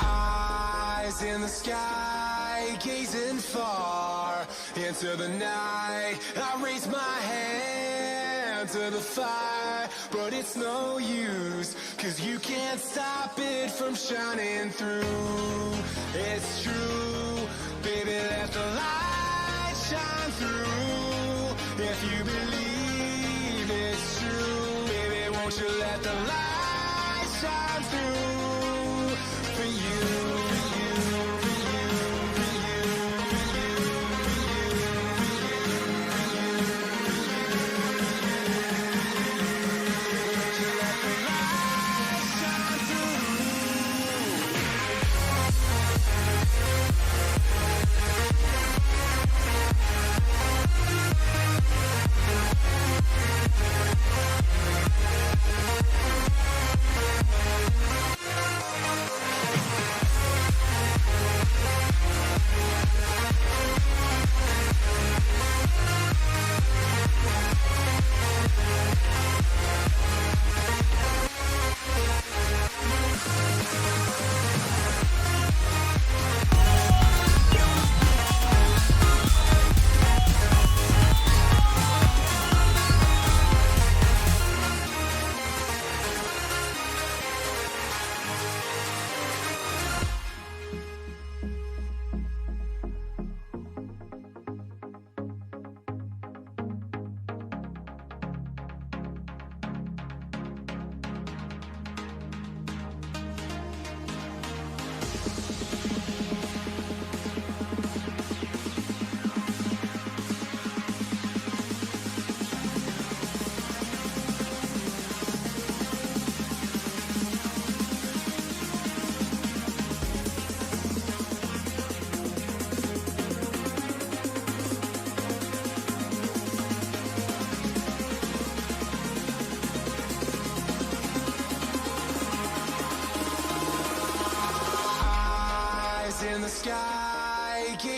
Eyes in the sky, gazing far into the night. I raise my hand to the fire, but it's no use, 'cause you can't stop it from shining through. It's true, baby, let the light shine through. If you believe it's true, baby, won't you let the light shine through for you.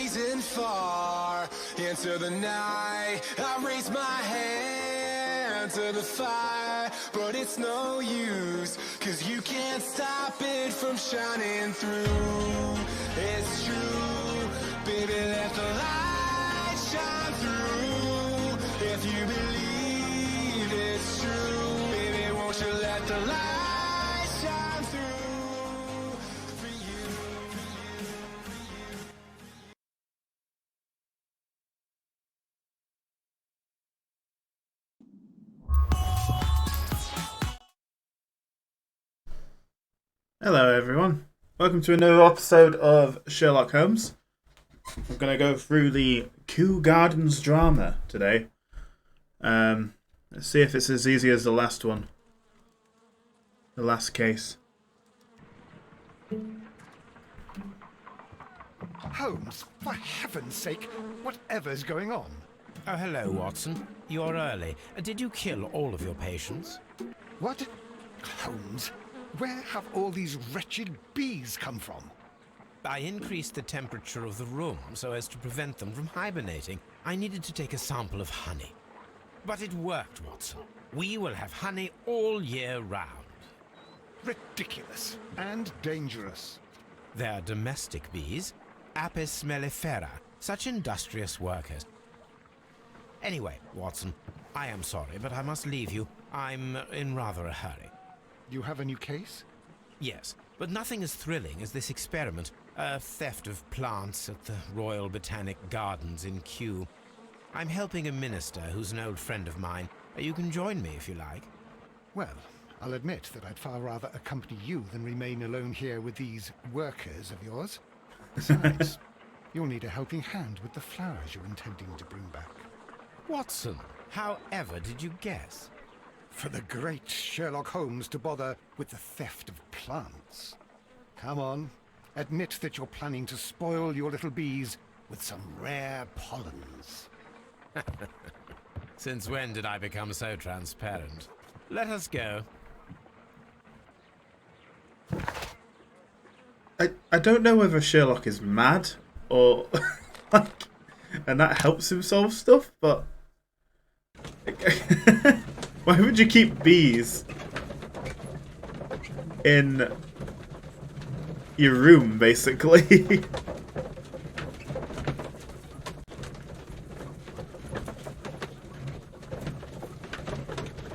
gazing far into the night. I raise my hand to the fire, but it's no use, 'cause you can't stop it from shining through. It's true, baby, let the light shine through. If you believe it's true, baby, won't you let the light shine through for you. Hello everyone, welcome to another episode of Sherlock Holmes. I'm going to go through the Kew Gardens drama today. Let's see if it's as easy as the last one. The last case. Holmes, for heaven's sake, whatever's going on? Oh, hello, Watson. You're early. Did you kill all of your patients? What? Holmes, where have all these wretched bees come from? I increased the temperature of the room so as to prevent them from hibernating. I needed to take a sample of honey. But it worked, Watson. We will have honey all year round. Ridiculous and dangerous. They're domestic bees, Apis mellifera, such industrious workers. Anyway, Watson, I am sorry, but I must leave you. I'm in rather a hurry. You have a new case? Yes, but nothing as thrilling as this experiment. A theft of plants at the Royal Botanic Gardens in Kew. I'm helping a minister who's an old friend of mine. You can join me if you like. Well, I'll admit that I'd far rather accompany you than remain alone here with these workers of yours. Besides, you'll need a helping hand with the flowers you're intending to bring back. Watson, however did you guess? For the great Sherlock Holmes to bother with the theft of plants. Come on, admit that you're planning to spoil your little bees with some rare pollens. Since when did I become so transparent? Let us go. I don't know whether Sherlock is mad or like, and that helps him solve stuff, but why would you keep bees in your room, basically?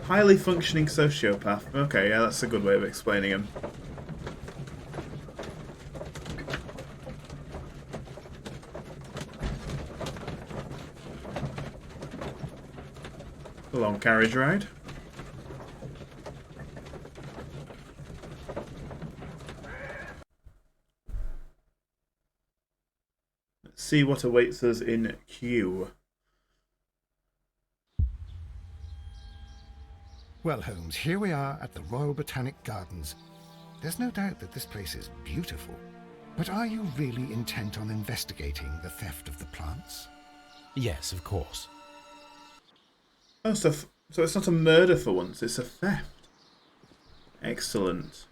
Highly functioning sociopath. Okay, yeah, that's a good way of explaining him. A long carriage ride. Let's see what awaits us in Kew. Well, Holmes, here we are at the Royal Botanic Gardens. There's no doubt that this place is beautiful. But are you really intent on investigating the theft of the plants? Yes, of course. Oh, so it's not a murder for once, it's a theft. Excellent.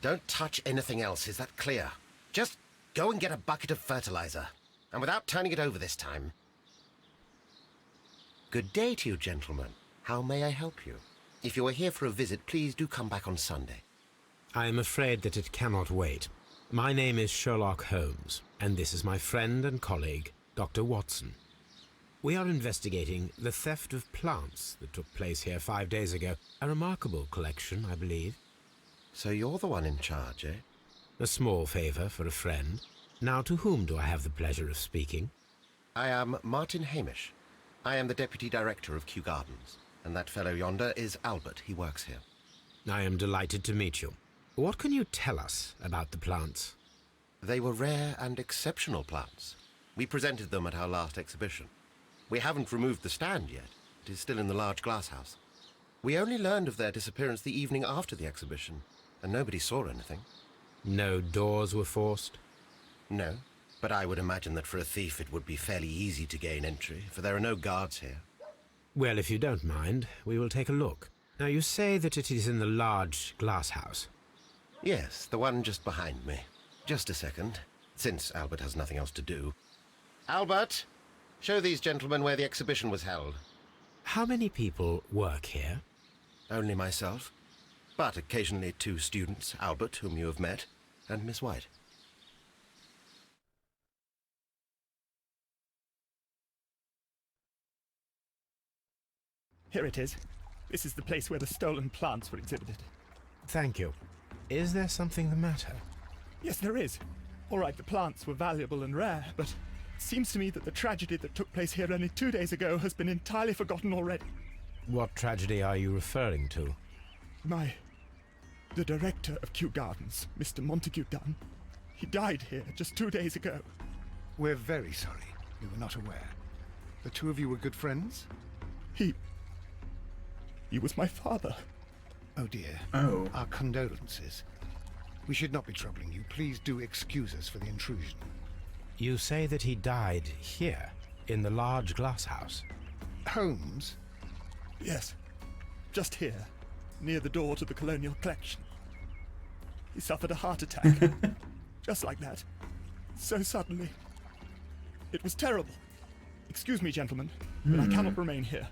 Don't touch anything else, is that clear? Just go and get a bucket of fertilizer. And without turning it over this time. Good day to you, gentlemen. How may I help you? If you are here for a visit, please do come back on Sunday. I am afraid that it cannot wait. My name is Sherlock Holmes, and this is my friend and colleague, Dr. Watson. We are investigating the theft of plants that took place here 5 days ago. A remarkable collection, I believe. So you're the one in charge, eh? A small favour for a friend. Now, to whom do I have the pleasure of speaking? I am Martin Hamish. I am the Deputy Director of Kew Gardens. And that fellow yonder is Albert. He works here. I am delighted to meet you. What can you tell us about the plants? They were rare and exceptional plants. We presented them at our last exhibition. We haven't removed the stand yet. It is still in the large glass house. We only learned of their disappearance the evening after the exhibition, and nobody saw anything. No doors were forced? No, but I would imagine that for a thief it would be fairly easy to gain entry, for there are no guards here. Well, if you don't mind, we will take a look. Now, you say that it is in the large glass house. Yes, the one just behind me. Just a second, since Albert has nothing else to do. Albert, show these gentlemen where the exhibition was held. How many people work here? Only myself, but occasionally 2 students, Albert, whom you have met, and Miss White. Here it is. This is the place where the stolen plants were exhibited. Thank you. Is there something the matter? Yes, there is. All right, the plants were valuable and rare, but it seems to me that the tragedy that took place here only 2 days ago has been entirely forgotten already. What tragedy are you referring to? The director of Kew Gardens, Mr. Montague Dunn, he died here just 2 days ago. We're very sorry. We were not aware. The 2 of you were good friends? He was my father. Oh dear. Oh. Our condolences. We should not be troubling you. Please do excuse us for the intrusion. You say that he died here, in the large glass house. Holmes? Yes, just here, near the door to the Colonial Collection. He suffered a heart attack. Just like that. So suddenly. It was terrible. Excuse me, gentlemen, but I cannot remain here.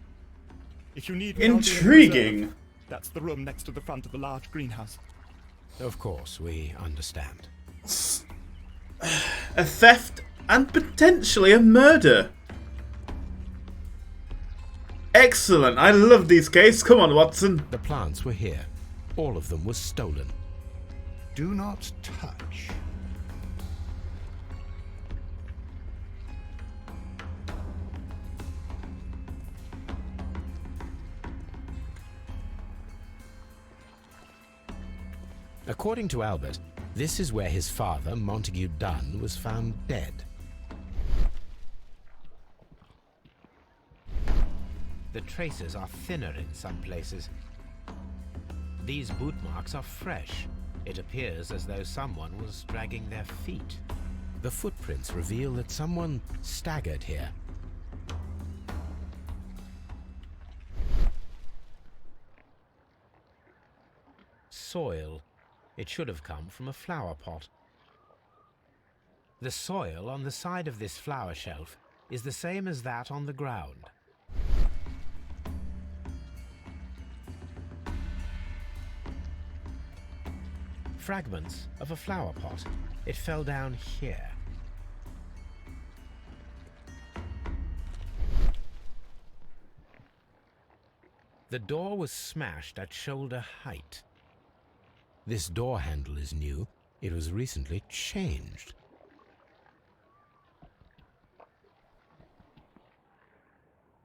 If you need me, I'll be in the Intriguing. reserve. That's the room next to the front of the large greenhouse. Of course, we understand. A theft and potentially a murder. Excellent. I love these cases. Come on, Watson. The plants were here. All of them were stolen. Do not touch. According to Albert, this is where his father, Montague Dunn, was found dead. The traces are thinner in some places. These boot marks are fresh. It appears as though someone was dragging their feet. The footprints reveal that someone staggered here. Soil. It should have come from a flower pot. The soil on the side of this flower shelf is the same as that on the ground. Fragments of a flower pot. It fell down here. The door was smashed at shoulder height. This door handle is new. It was recently changed.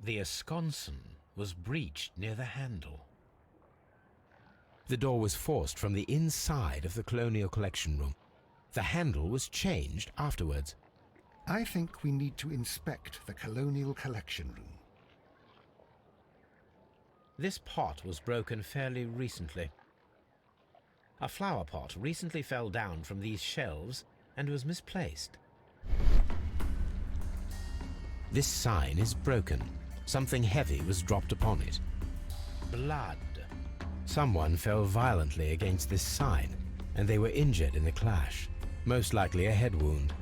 The esconsson was breached near the handle. The door was forced from the inside of the Colonial Collection room. The handle was changed afterwards. I think we need to inspect the Colonial Collection room. This pot was broken fairly recently. A flower pot recently fell down from these shelves and was misplaced. This sign is broken. Something heavy was dropped upon it. Blood. Someone fell violently against this sign, and they were injured in the clash. Most likely a head wound.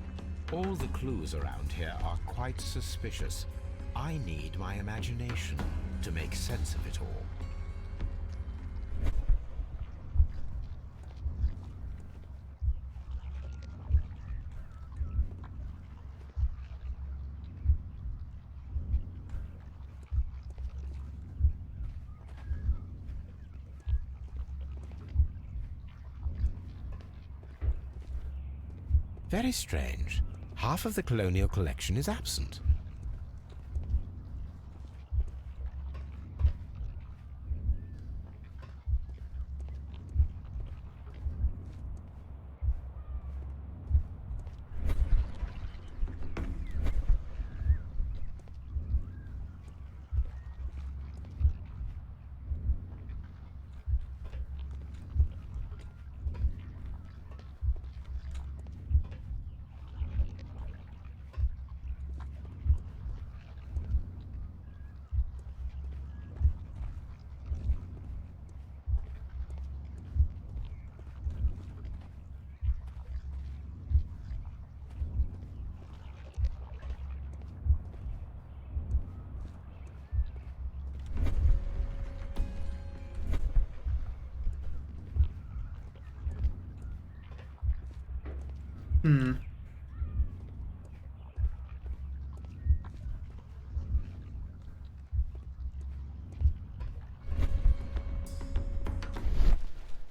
All the clues around here are quite suspicious. I need my imagination to make sense of it all. Very strange. Half of the Colonial Collection is absent.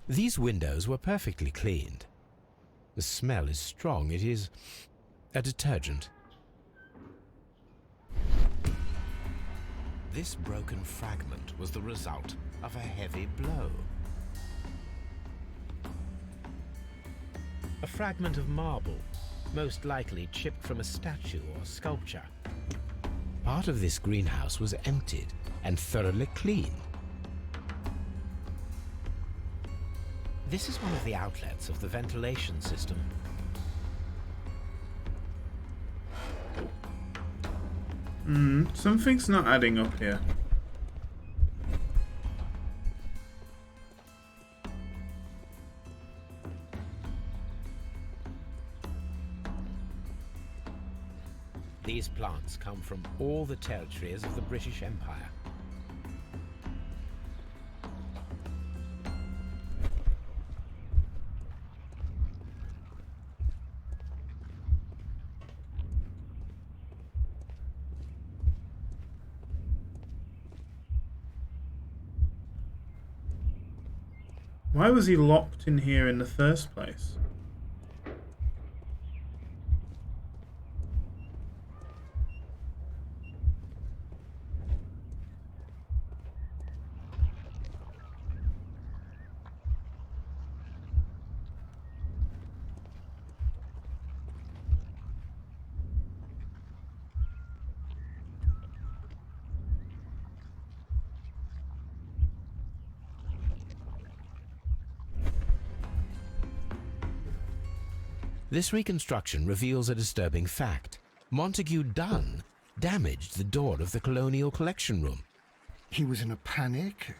These windows were perfectly cleaned. The smell is strong. It is a detergent. This broken fragment was the result of a heavy blow. A fragment of marble, most likely chipped from a statue or sculpture. Part of this greenhouse was emptied and thoroughly cleaned. This is one of the outlets of the ventilation system. Something's not adding up here. These plants come from all the territories of the British Empire. Why was he locked in here in the first place? This reconstruction reveals a disturbing fact. Montague Dunn damaged the door of the Colonial Collection Room. He was in a panic,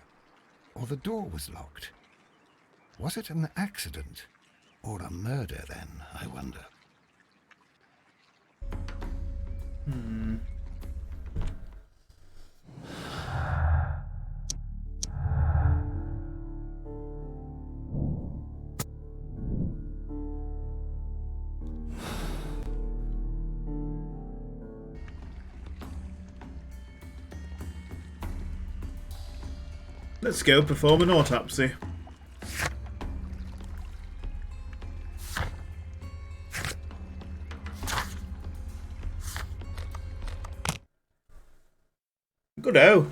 or the door was locked. Was it an accident, or a murder then, I wonder? Let's go perform an autopsy. Good-o.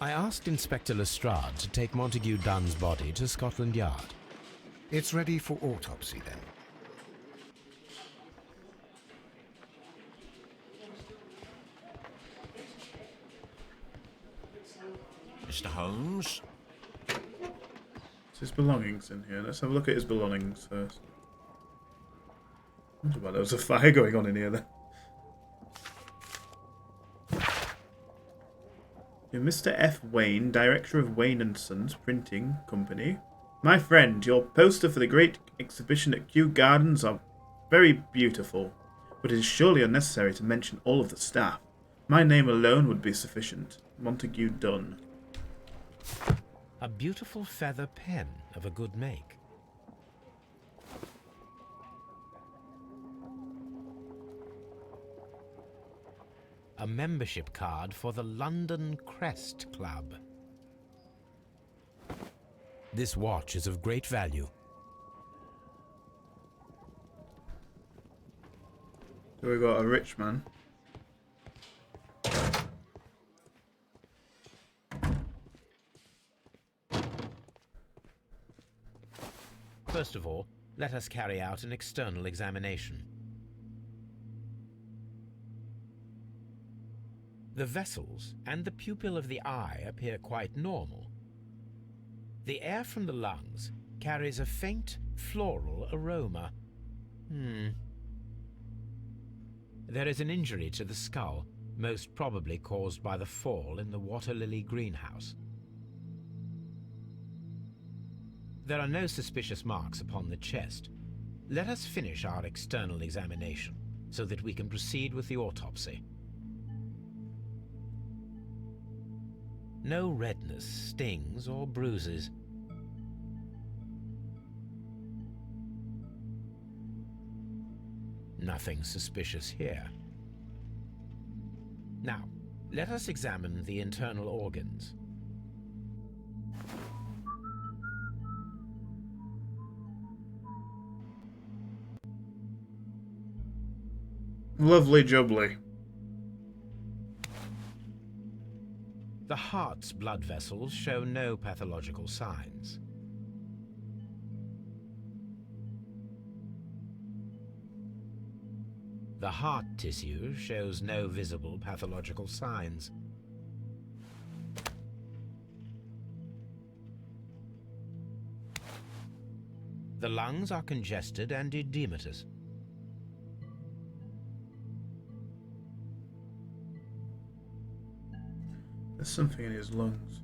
I asked Inspector Lestrade to take Montague Dunn's body to Scotland Yard. It's ready for autopsy then. Mr. Holmes? Is his belongings in here? Let's have a look at his belongings first. I wonder why there was a fire going on in here then. You're Mr. F. Wayne, director of Wayne & Sons Printing Company. My friend, your poster for the great exhibition at Kew Gardens are very beautiful, but it is surely unnecessary to mention all of the staff. My name alone would be sufficient. Montague Dunn. A beautiful feather pen of a good make. A membership card for the London Crest Club. This watch is of great value. So we got a rich man. First of all, let us carry out an external examination. The vessels and the pupil of the eye appear quite normal. The air from the lungs carries a faint floral aroma. There is an injury to the skull, most probably caused by the fall in the water lily greenhouse. There are no suspicious marks upon the chest. Let us finish our external examination, so that we can proceed with the autopsy. No redness, stings, or bruises. Nothing suspicious here. Now, let us examine the internal organs. Lovely jubbly. The heart's blood vessels show no pathological signs. The heart tissue shows no visible pathological signs. The lungs are congested and edematous. There's something in his lungs.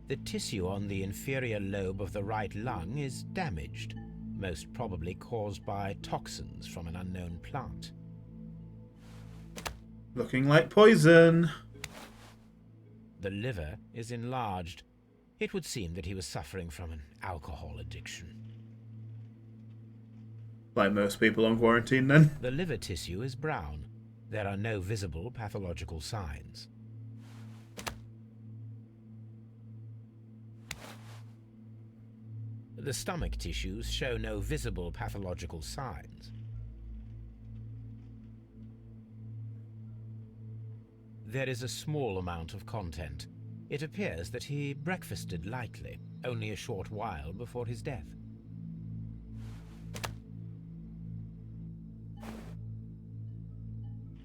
The tissue on the inferior lobe of the right lung is damaged, most probably caused by toxins from an unknown plant. Looking like poison. The liver is enlarged. It would seem that he was suffering from an alcohol addiction. Like most people on quarantine, then. The liver tissue is brown. There are no visible pathological signs. The stomach tissues show no visible pathological signs. There is a small amount of content. It appears that he breakfasted lightly, only a short while before his death.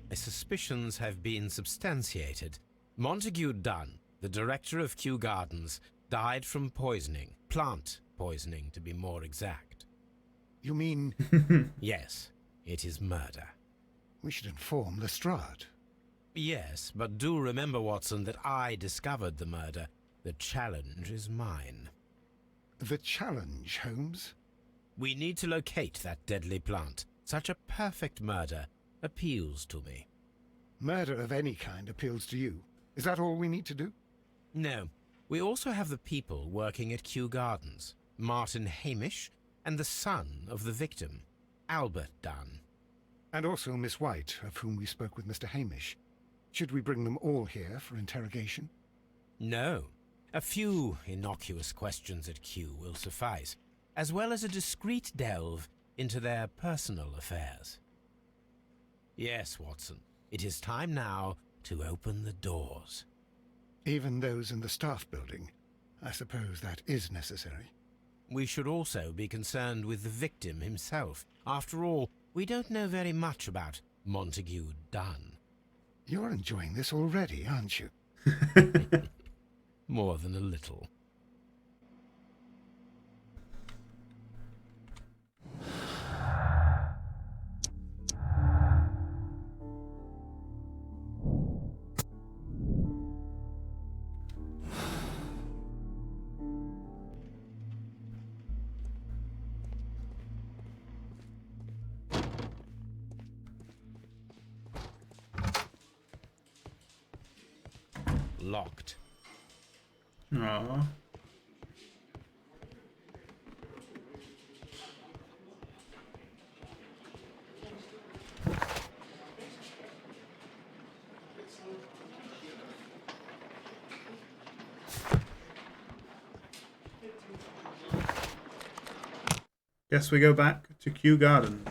My suspicions have been substantiated. Montague Dunn, the director of Kew Gardens, died from poisoning. Plant poisoning, to be more exact. You mean Yes, it is murder. we should inform Lestrade? Yes, but do remember, Watson, that I discovered the murder. The challenge is mine. The challenge, Holmes? We need to locate that deadly plant. Such a perfect murder appeals to me. Murder of any kind appeals to you. Is that all we need to do? No, we also have the people working at Kew Gardens. Martin Hamish and the son of the victim, Albert Dunn. And also Miss White, of whom we spoke with Mr. Hamish. Should we bring them all here for interrogation? No, a few innocuous questions at Kew will suffice, as well as a discreet delve into their personal affairs. Yes, Watson, it is time now to open the doors. Even those in the staff building. I suppose that is necessary. We should also be concerned with the victim himself. After all, we don't know very much about Montague Dunn. You're enjoying this already, aren't you? More than a little. Locked. Aww. Guess we go back to Kew Gardens.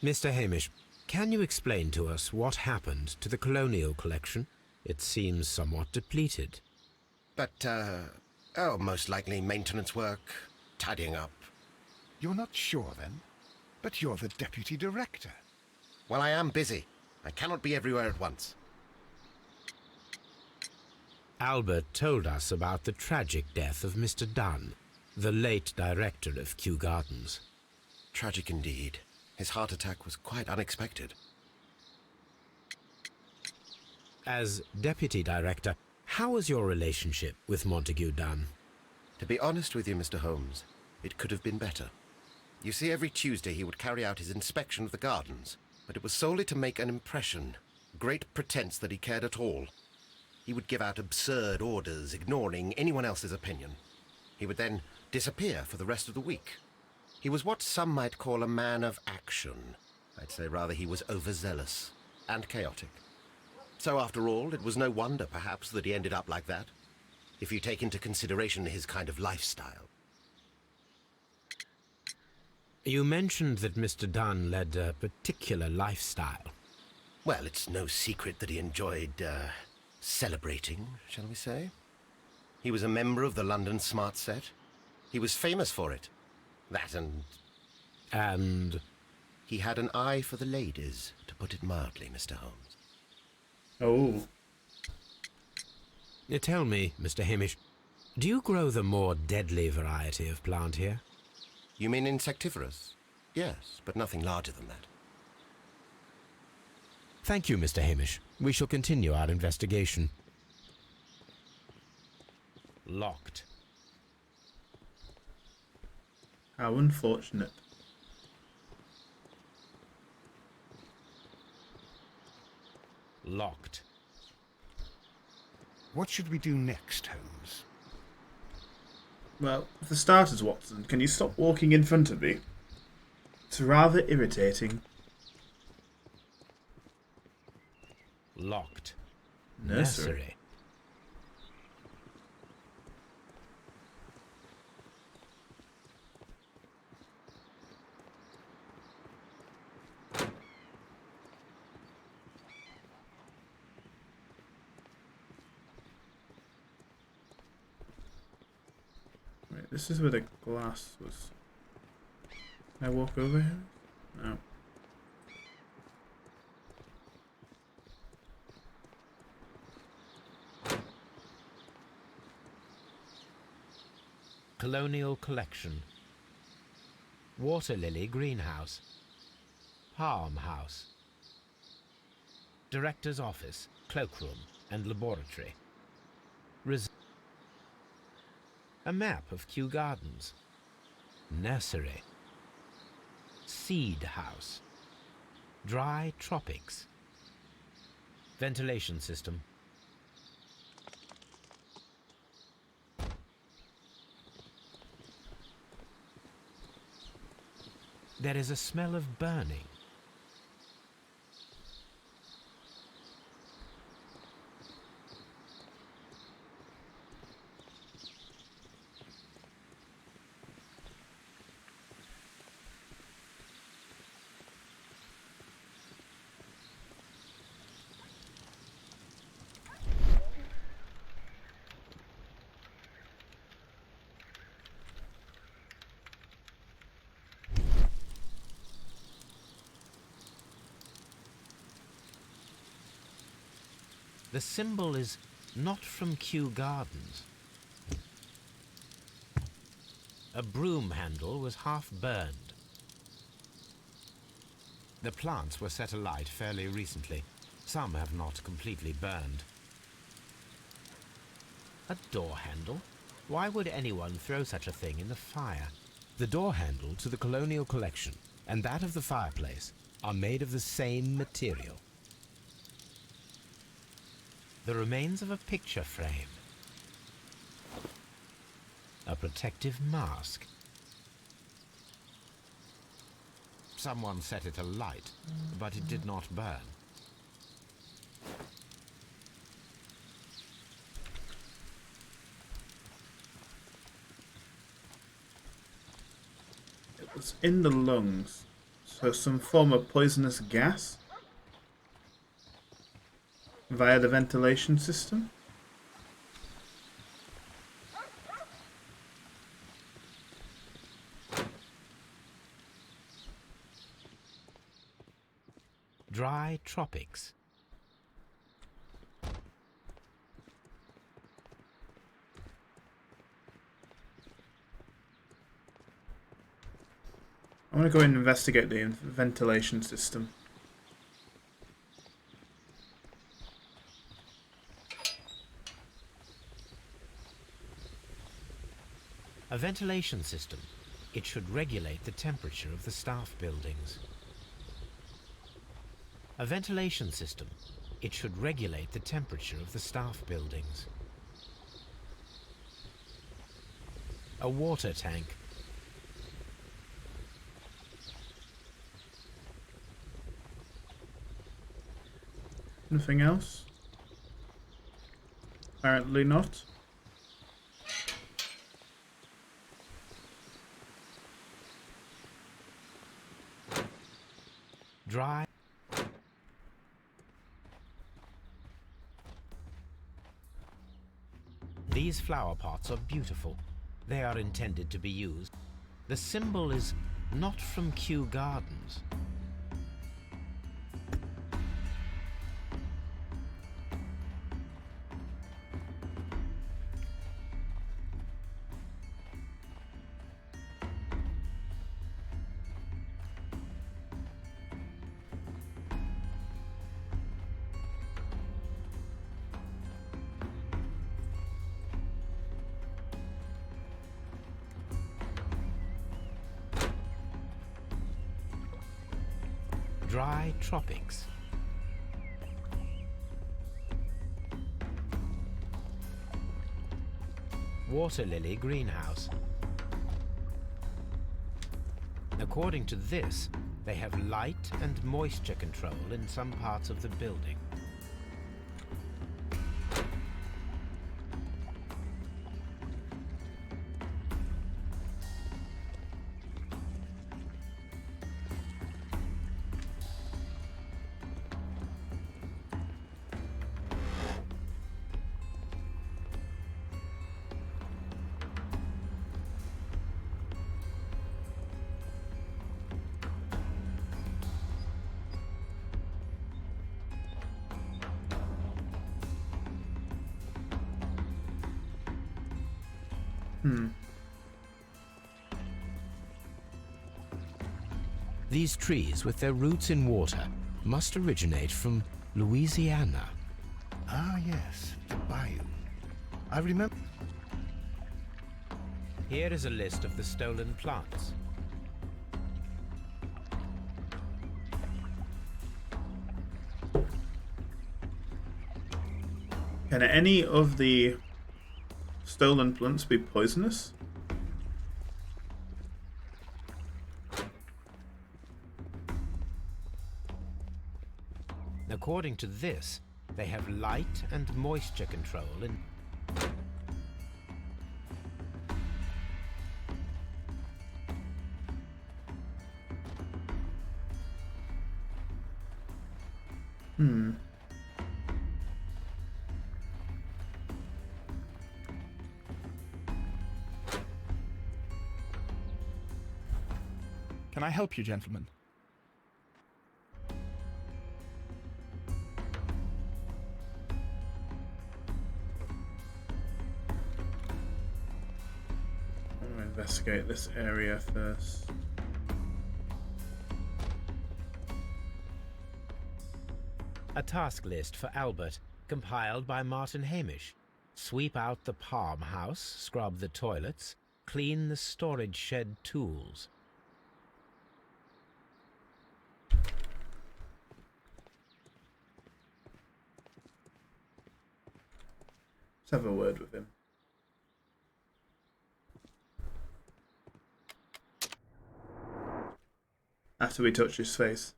Mr. Hamish, can you explain to us what happened to the colonial collection? It seems somewhat depleted. But, most likely maintenance work, tidying up. You're not sure, then? But you're the deputy director. Well, I am busy. I cannot be everywhere at once. Albert told us about the tragic death of Mr. Dunn, the late director of Kew Gardens. Tragic indeed. His heart attack was quite unexpected. As deputy director, how was your relationship with Montague Dunn? To be honest with you, Mr. Holmes, it could have been better. You see, every Tuesday he would carry out his inspection of the gardens, but it was solely to make an impression. Great pretense that he cared at all. He would give out absurd orders, ignoring anyone else's opinion. He would then disappear for the rest of the week. He was what some might call a man of action. I'd say rather he was overzealous and chaotic. So after all, it was no wonder, perhaps, that he ended up like that, if you take into consideration his kind of lifestyle. You mentioned that Mr. Dunn led a particular lifestyle. Well, it's no secret that he enjoyed, celebrating, shall we say. He was a member of the London Smart Set. He was famous for it. That And he had an eye for the ladies, to put it mildly, Mr. Holmes. Oh. tell me, Mr. Hamish, do you grow the more deadly variety of plant here? You mean insectivorous? Yes, but nothing larger than that. Thank you, Mr. Hamish. We shall continue our investigation. Locked. How unfortunate. Locked. What should we do next, Holmes? Well, for starters, Watson, can you stop walking in front of me? It's rather irritating. Locked. Nursery. Wait, this is where the glass was. Can I walk over here? No. Colonial Collection. Water Lily Greenhouse. Palm House. Director's Office, Cloakroom and Laboratory. A map of Kew Gardens. Nursery. Seed House. Dry Tropics. Ventilation System. There is a smell of burning. The symbol is not from Kew Gardens. A broom handle was half burned. The plants were set alight fairly recently. Some have not completely burned. A door handle? Why would anyone throw such a thing in the fire? The door handle to the Colonial Collection and that of the fireplace are made of the same material. The remains of a picture frame. A protective mask. Someone set it alight, but it did not burn. It was in the lungs, So some form of poisonous gas via the ventilation system. Dry tropics. I want to go and investigate the ventilation system. A ventilation system. It should regulate the temperature of the staff buildings. A ventilation system. It should regulate the temperature of the staff buildings. A water tank. Anything else? Apparently not. Dry. These flower pots are beautiful. They are intended to be used. The symbol is not from Kew Gardens. Dry tropics. Water lily greenhouse. According to this, they have light and moisture control in some parts of the building. These trees, with their roots in water, must originate from Louisiana. Ah, yes, the bayou. I remember. Here is a list of the stolen plants. Can any of the stolen plants be poisonous? According to this, they have light and moisture control in... Can I help you, gentlemen? I'm going to investigate this area first. A task list for Albert, compiled by Martin Hamish. Sweep out the palm house, scrub the toilets, clean the storage shed tools. Let's have a word with him. After we touch his face.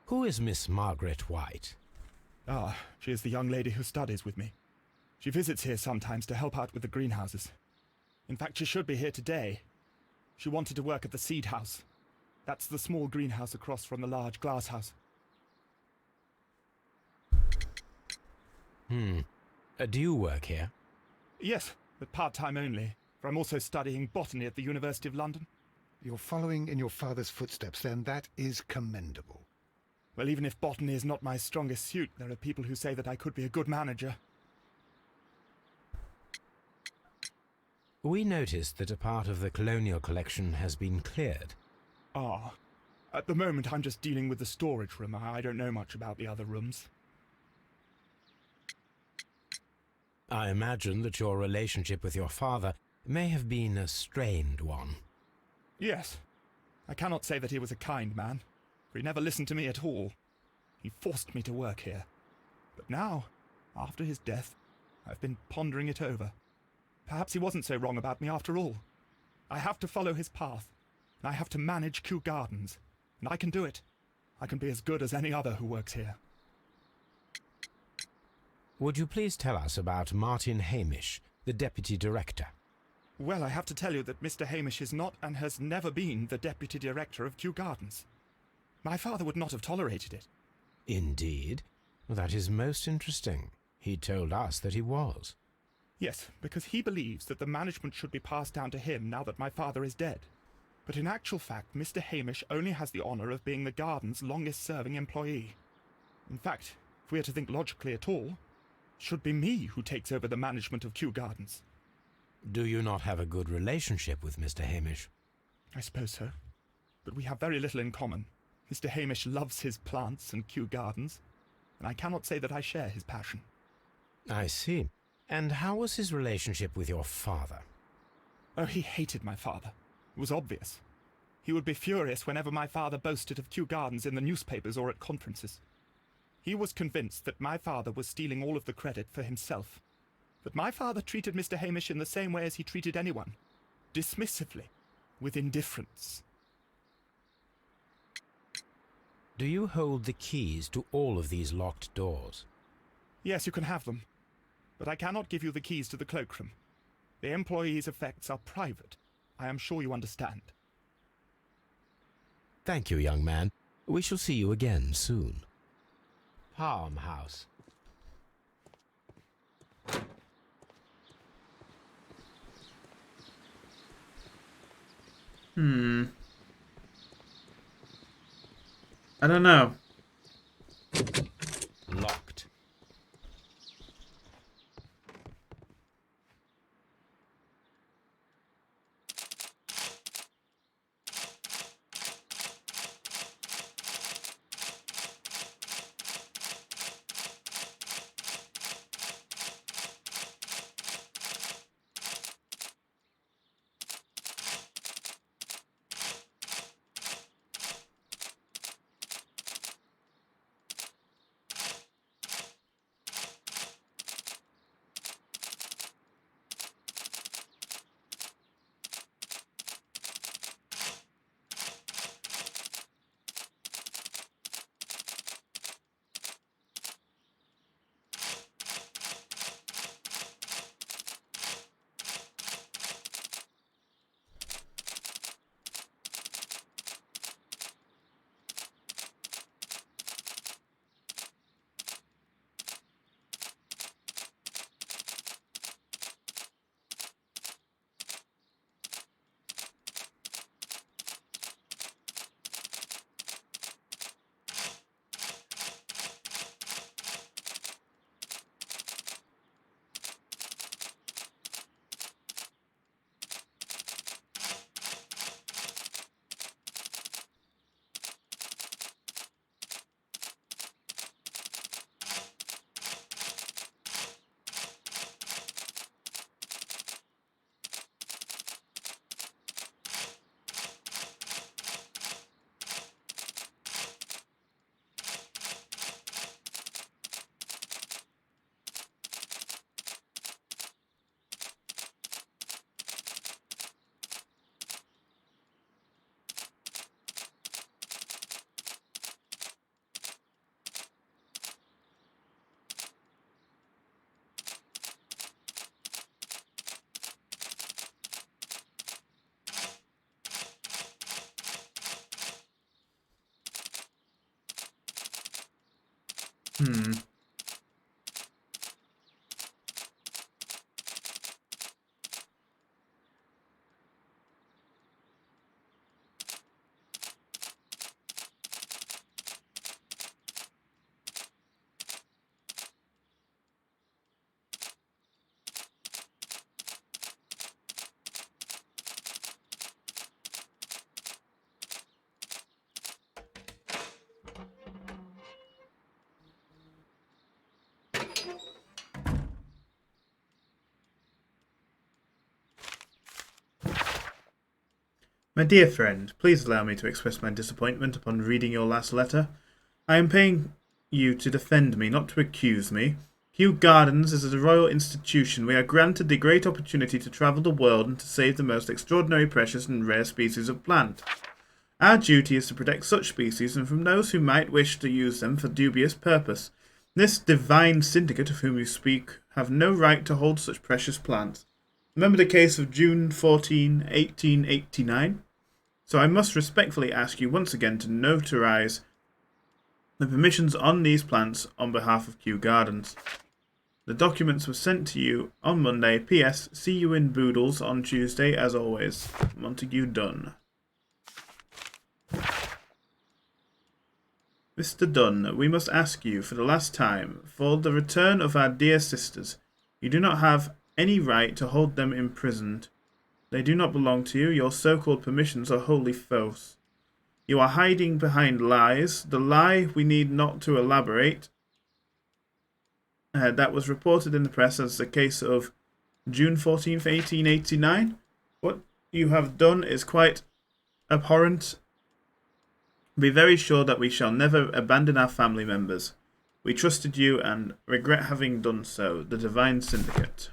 Who is Miss Margaret White? Ah, she is the young lady who studies with me. She visits here sometimes to help out with the greenhouses. In fact, she should be here today. She wanted to work at the seed house. That's the small greenhouse across from the large glass house. Do you work here? Yes, but part-time only, for I'm also studying botany at the University of London. You're following in your father's footsteps, then. That is commendable. Well, even if botany is not my strongest suit, there are people who say that I could be a good manager. We noticed that a part of the colonial collection has been cleared. Ah, at the moment I'm just dealing with the storage room. I don't know much about the other rooms. I imagine that your relationship with your father may have been a strained one. Yes. I cannot say that he was a kind man, for he never listened to me at all. He forced me to work here. But now, after his death, I've been pondering it over. Perhaps he wasn't so wrong about me after all. I have to follow his path, and I have to manage Kew Gardens, and I can do it. I can be as good as any other who works here. Would you please tell us about Martin Hamish, the deputy director? Well, I have to tell you that Mr. Hamish is not and has never been the deputy director of Kew Gardens. My father would not have tolerated it. Indeed? That is most interesting. He told us that he was. Yes, because he believes that the management should be passed down to him now that my father is dead. But in actual fact, Mr. Hamish only has the honour of being the garden's longest-serving employee. In fact, if we are to think logically at all, it should be me who takes over the management of Kew Gardens. Do you not have a good relationship with Mr. Hamish? I suppose so. But we have very little in common. Mr. Hamish loves his plants and Kew Gardens, and I cannot say that I share his passion. I see. And how was his relationship with your father? Oh, he hated my father. It was obvious. He would be furious whenever my father boasted of Kew Gardens in the newspapers or at conferences. He was convinced that my father was stealing all of the credit for himself. But my father treated Mr. Hamish in the same way as he treated anyone. Dismissively. With indifference. Do you hold the keys to all of these locked doors? Yes, you can have them. But I cannot give you the keys to the cloakroom. The employees' effects are private. I am sure you understand. Thank you, young man. We shall see you again soon. Palm House. I don't know. Locked. My dear friend, please allow me to express my disappointment upon reading your last letter. I am paying you to defend me, not to accuse me. Kew Gardens is a royal institution. We are granted the great opportunity to travel the world and to save the most extraordinary, precious, and rare species of plant. Our duty is to protect such species and from those who might wish to use them for dubious purpose. This divine syndicate of whom you speak have no right to hold such precious plants. Remember the case of June 14, 1889? So I must respectfully ask you once again to notarize the permissions on these plants on behalf of Kew Gardens. The documents were sent to you on Monday. P.S. See you in Boodles on Tuesday, as always. Montague Dunn. Mr. Dunn, we must ask you for the last time for the return of our dear sisters. You do not have any right to hold them imprisoned. They do not belong to you. Your so-called permissions are wholly false. You are hiding behind lies. The lie we need not to elaborate. That was reported in the press as the case of June 14th, 1889. What you have done is quite abhorrent. Be very sure that we shall never abandon our family members. We trusted you and regret having done so. The Divine Syndicate.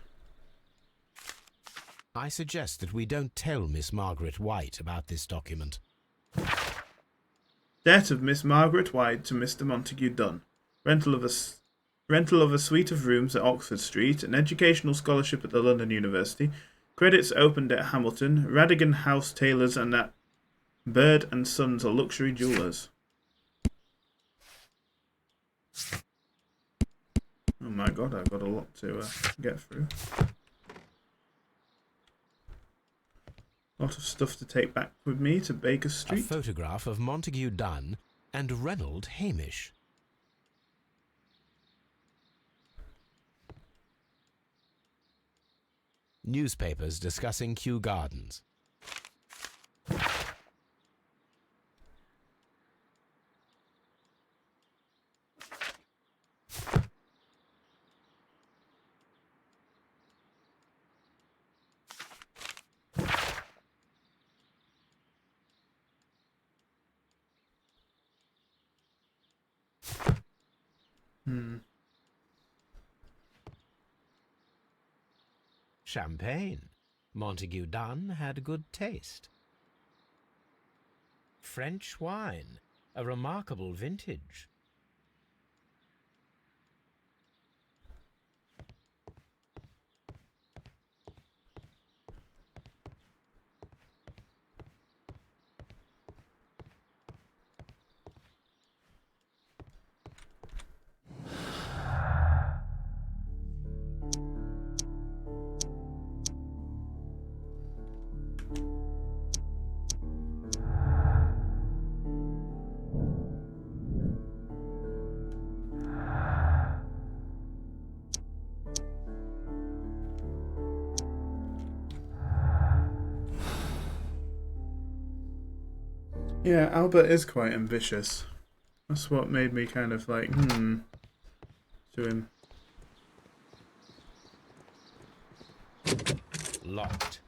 I suggest that we don't tell Miss Margaret White about this document. Debt of Miss Margaret White to Mr. Montague Dunn. Rental of a suite of rooms at Oxford Street. An educational scholarship at the London University. Credits opened at Hamilton. Radigan House Tailors and at Bird and Sons are luxury jewellers. Oh my god, I've got a lot to get through. A lot of stuff to take back with me to Baker Street. A photograph of Montague Dunn and Reynold Hamish. Newspapers discussing Kew Gardens. Champagne. Montague Dunn had good taste. French wine. A remarkable vintage. Yeah, Albert is quite ambitious. That's what made me kind of like, to him. Locked.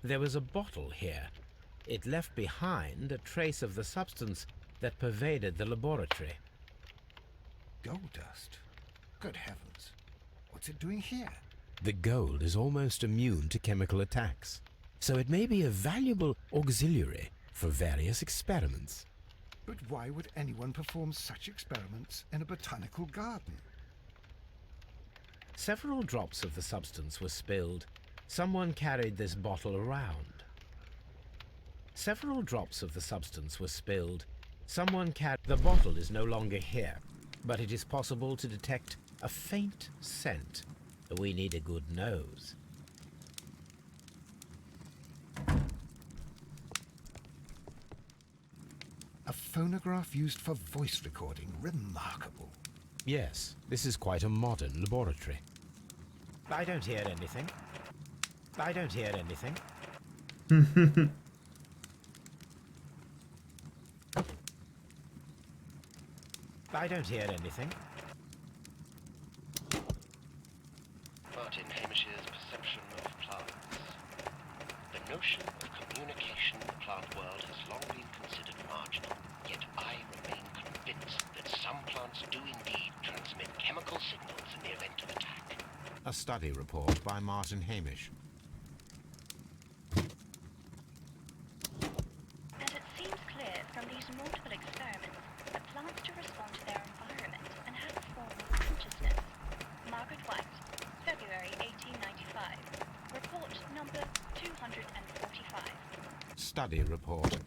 There was a bottle here. It left behind a trace of the substance that pervaded the laboratory. Gold dust? Good heavens. What's it doing here? The gold is almost immune to chemical attacks, so it may be a valuable auxiliary for various experiments. But why would anyone perform such experiments in a botanical garden? Several drops of the substance were spilled Someone carried this bottle around. Several drops of the substance were spilled. The bottle is no longer here, but it is possible to detect a faint scent. We need a good nose. A phonograph used for voice recording. Remarkable. Yes, this is quite a modern laboratory. I don't hear anything. I don't hear anything. I don't hear anything. Martin Hamish's perception of plants. The notion of communication in the plant world has long been considered marginal, yet I remain convinced that some plants do indeed transmit chemical signals in the event of attack. A study report by Martin Hamish. And it seems clear from these multiple experiments that plants do respond to their environment and have a form of consciousness. Margaret White, February 1895. Report number 245. Study report.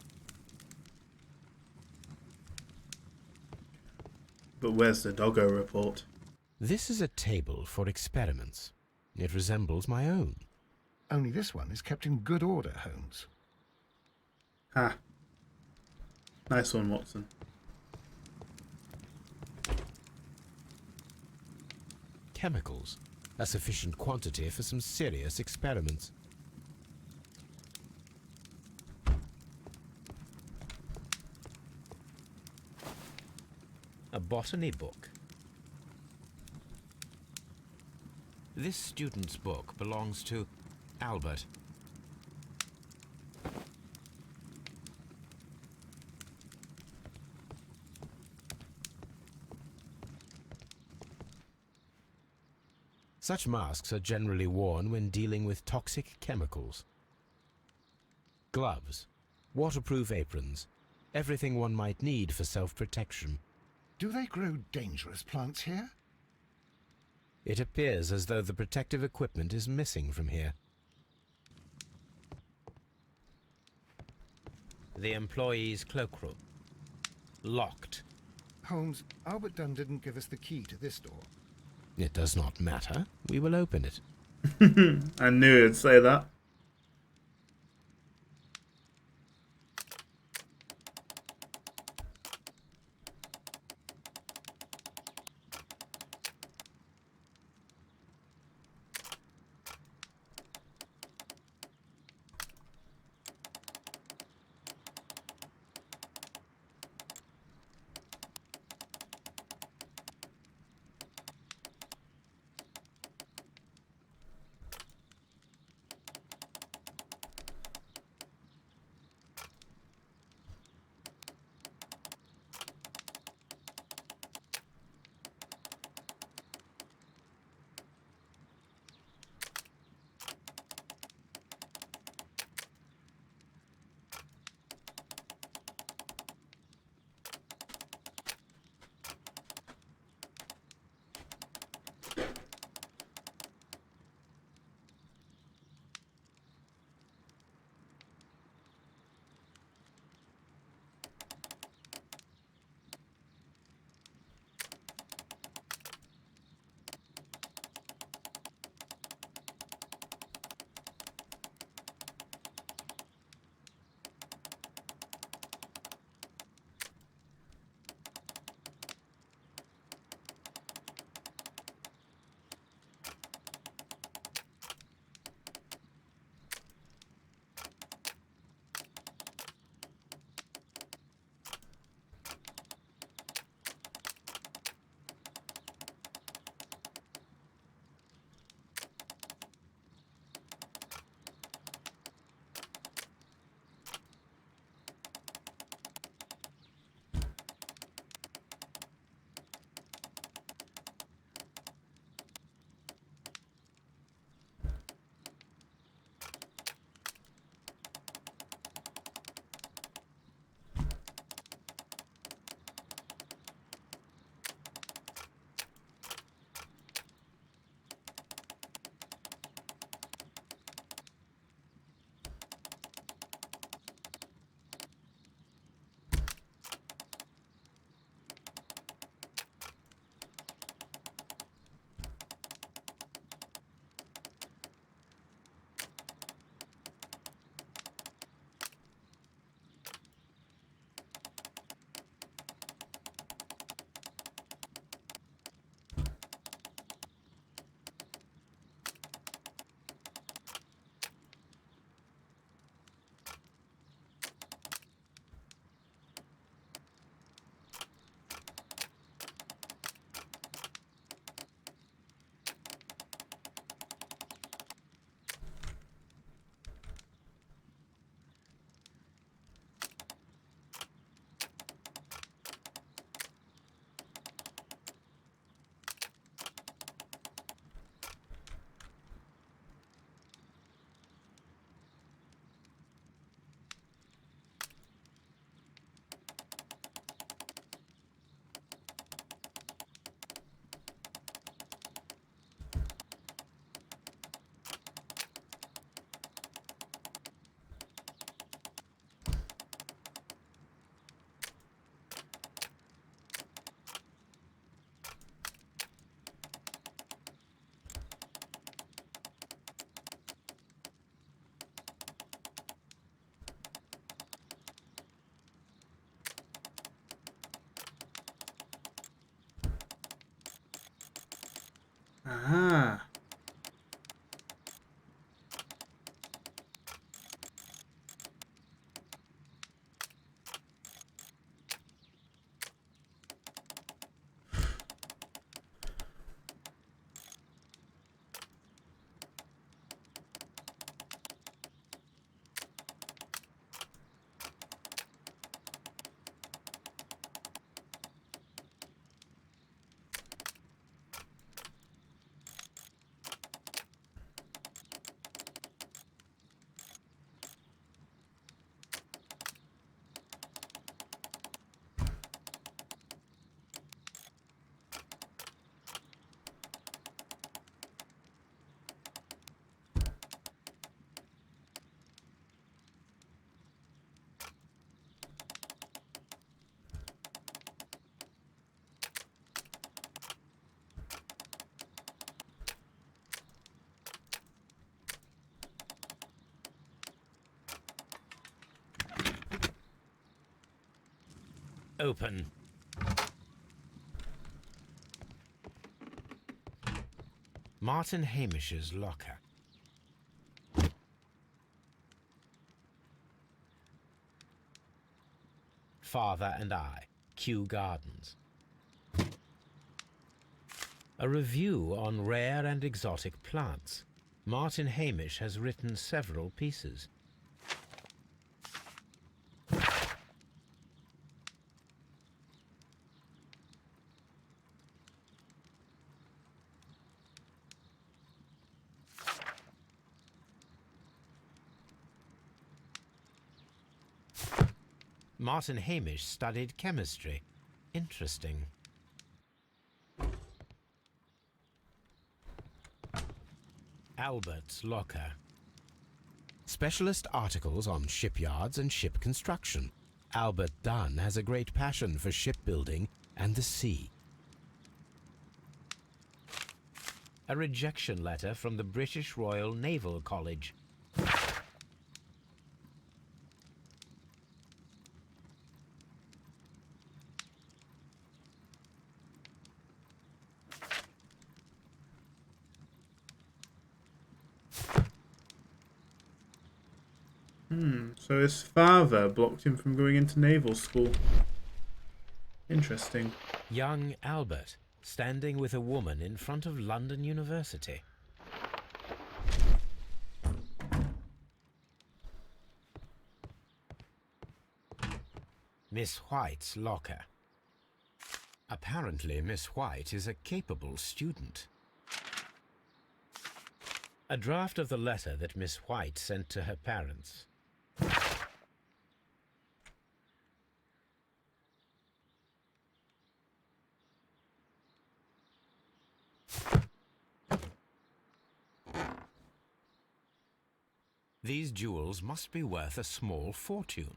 But where's the doggo report? This is a table for experiments. It resembles my own. Only this one is kept in good order, Holmes. Ha. Nice one, Watson. Chemicals. A sufficient quantity for some serious experiments. A botany book. This student's book belongs to Albert. Such masks are generally worn when dealing with toxic chemicals. Gloves, waterproof aprons, everything one might need for self-protection. Do they grow dangerous plants here? It appears as though the protective equipment is missing from here. The employee's cloakroom. Locked. Holmes, Albert Dunn didn't give us the key to this door. It does not matter. We will open it. I knew it'd say that. open. Martin Hamish's locker. Father and I, Kew Gardens. A review on rare and exotic plants. Martin Hamish has written several pieces. Martin Hamish studied chemistry. Interesting. Albert's locker. Specialist articles on shipyards and ship construction. Albert Dunn has a great passion for shipbuilding and the sea. A rejection letter from the British Royal Naval College. So his father blocked him from going into naval school. Interesting. Young Albert, standing with a woman in front of London University. Miss White's locker. Apparently, Miss White is a capable student. A draft of the letter that Miss White sent to her parents. These jewels must be worth a small fortune.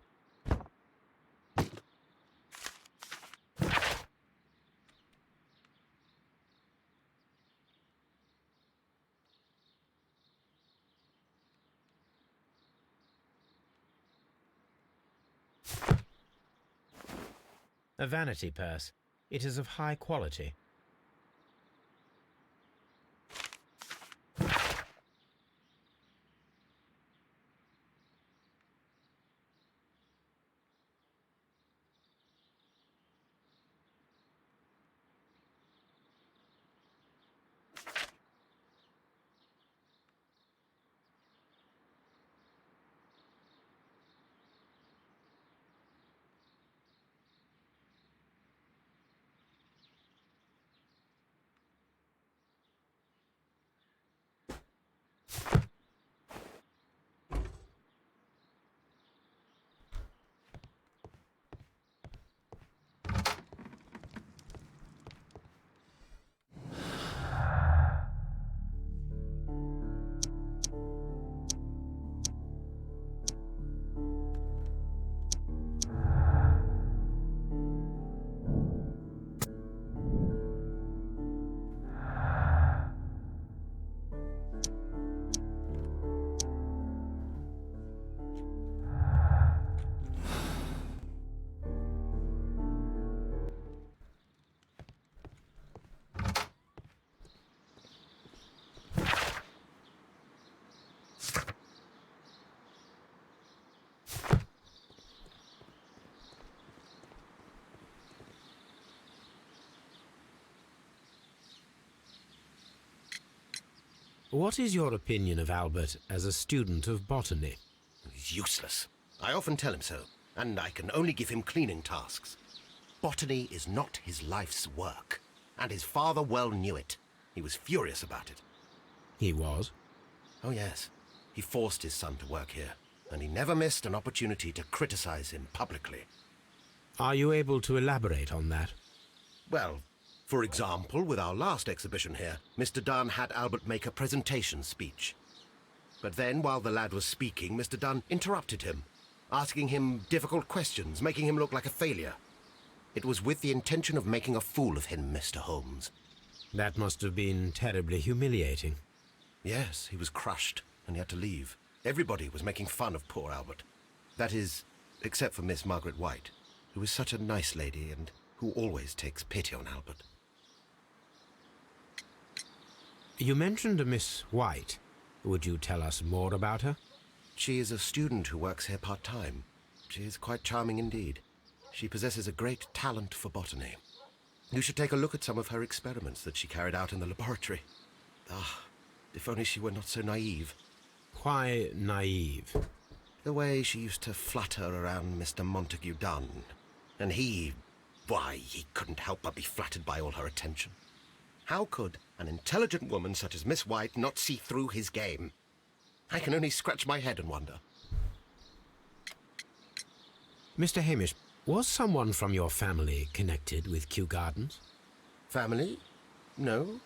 A vanity purse. It is of high quality. What is your opinion of Albert as a student of botany? He's useless. I often tell him so, and I can only give him cleaning tasks. Botany is not his life's work, and his father well knew it. He was furious about it. He was? Oh yes, he forced his son to work here, and he never missed an opportunity to criticize him publicly. Are you able to elaborate on that? Well, for example, with our last exhibition here, Mr. Dunn had Albert make a presentation speech. But then, while the lad was speaking, Mr. Dunn interrupted him, asking him difficult questions, making him look like a failure. It was with the intention of making a fool of him, Mr. Holmes. That must have been terribly humiliating. Yes, he was crushed, and he had to leave. Everybody was making fun of poor Albert. That is, except for Miss Margaret White, who is such a nice lady and who always takes pity on Albert. You mentioned a Miss White. Would you tell us more about her? She is a student who works here part-time. She is quite charming indeed. She possesses a great talent for botany. You should take a look at some of her experiments that she carried out in the laboratory. Ah, if only she were not so naive. Why naive? The way she used to flutter around Mr. Montague Dunn. And he couldn't help but be flattered by all her attention. How could an intelligent woman such as Miss White not see through his game? I can only scratch my head and wonder. Mr. Hamish, was someone from your family connected with Kew Gardens? Family? No.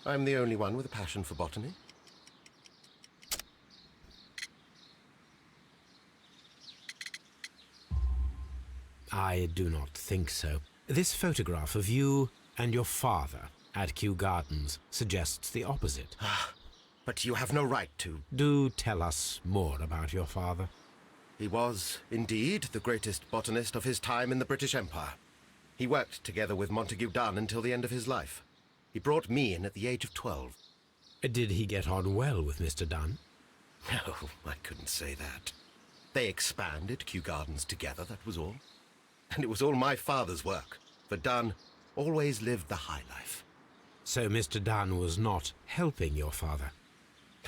I'm the only one with a passion for botany. I do not think so. This photograph of you and your father at Kew Gardens suggests the opposite. But you have no right to. Do tell us more about your father. He was, indeed, the greatest botanist of his time in the British Empire. He worked together with Montague Dunn until the end of his life. He brought me in at the age of 12. Did he get on well with Mr. Dunn? No, I couldn't say that. They expanded Kew Gardens together, that was all. And it was all my father's work, for Dunn always lived the high life. So Mr. Dunn was not helping your father?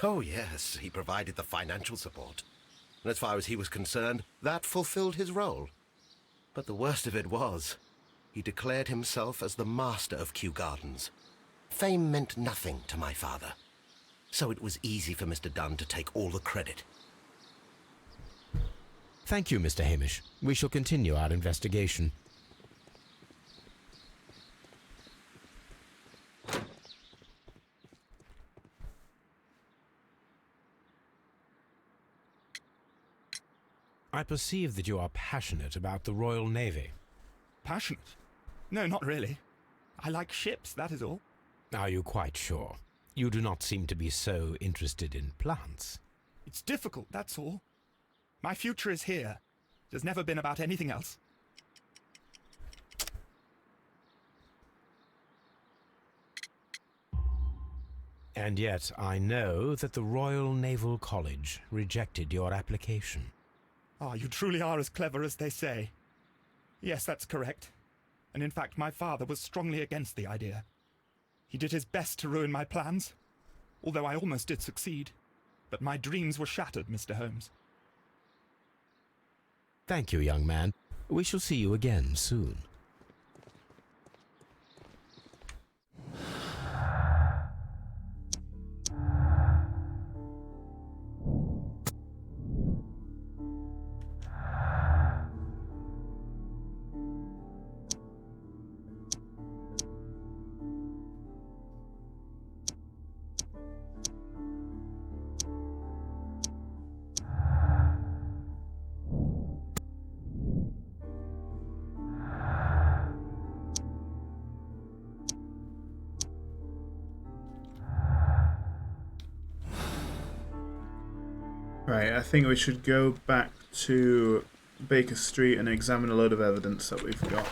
Oh, yes, he provided the financial support. And as far as he was concerned, that fulfilled his role. But the worst of it was, he declared himself as the master of Kew Gardens. Fame meant nothing to my father, so it was easy for Mr. Dunn to take all the credit. Thank you, Mr. Hamish. We shall continue our investigation. I perceive that you are passionate about the Royal Navy. Passionate? No, not really. I like ships, that is all. Are you quite sure? You do not seem to be so interested in plants. It's difficult, that's all. My future is here. It has never been about anything else. And yet I know that the Royal Naval College rejected your application. Ah, you truly are as clever as they say. Yes, that's correct. And in fact, my father was strongly against the idea. He did his best to ruin my plans, although I almost did succeed. But my dreams were shattered, Mr. Holmes. Thank you, young man. We shall see you again soon. Right, I think we should go back to Baker Street and examine a load of evidence that we've got.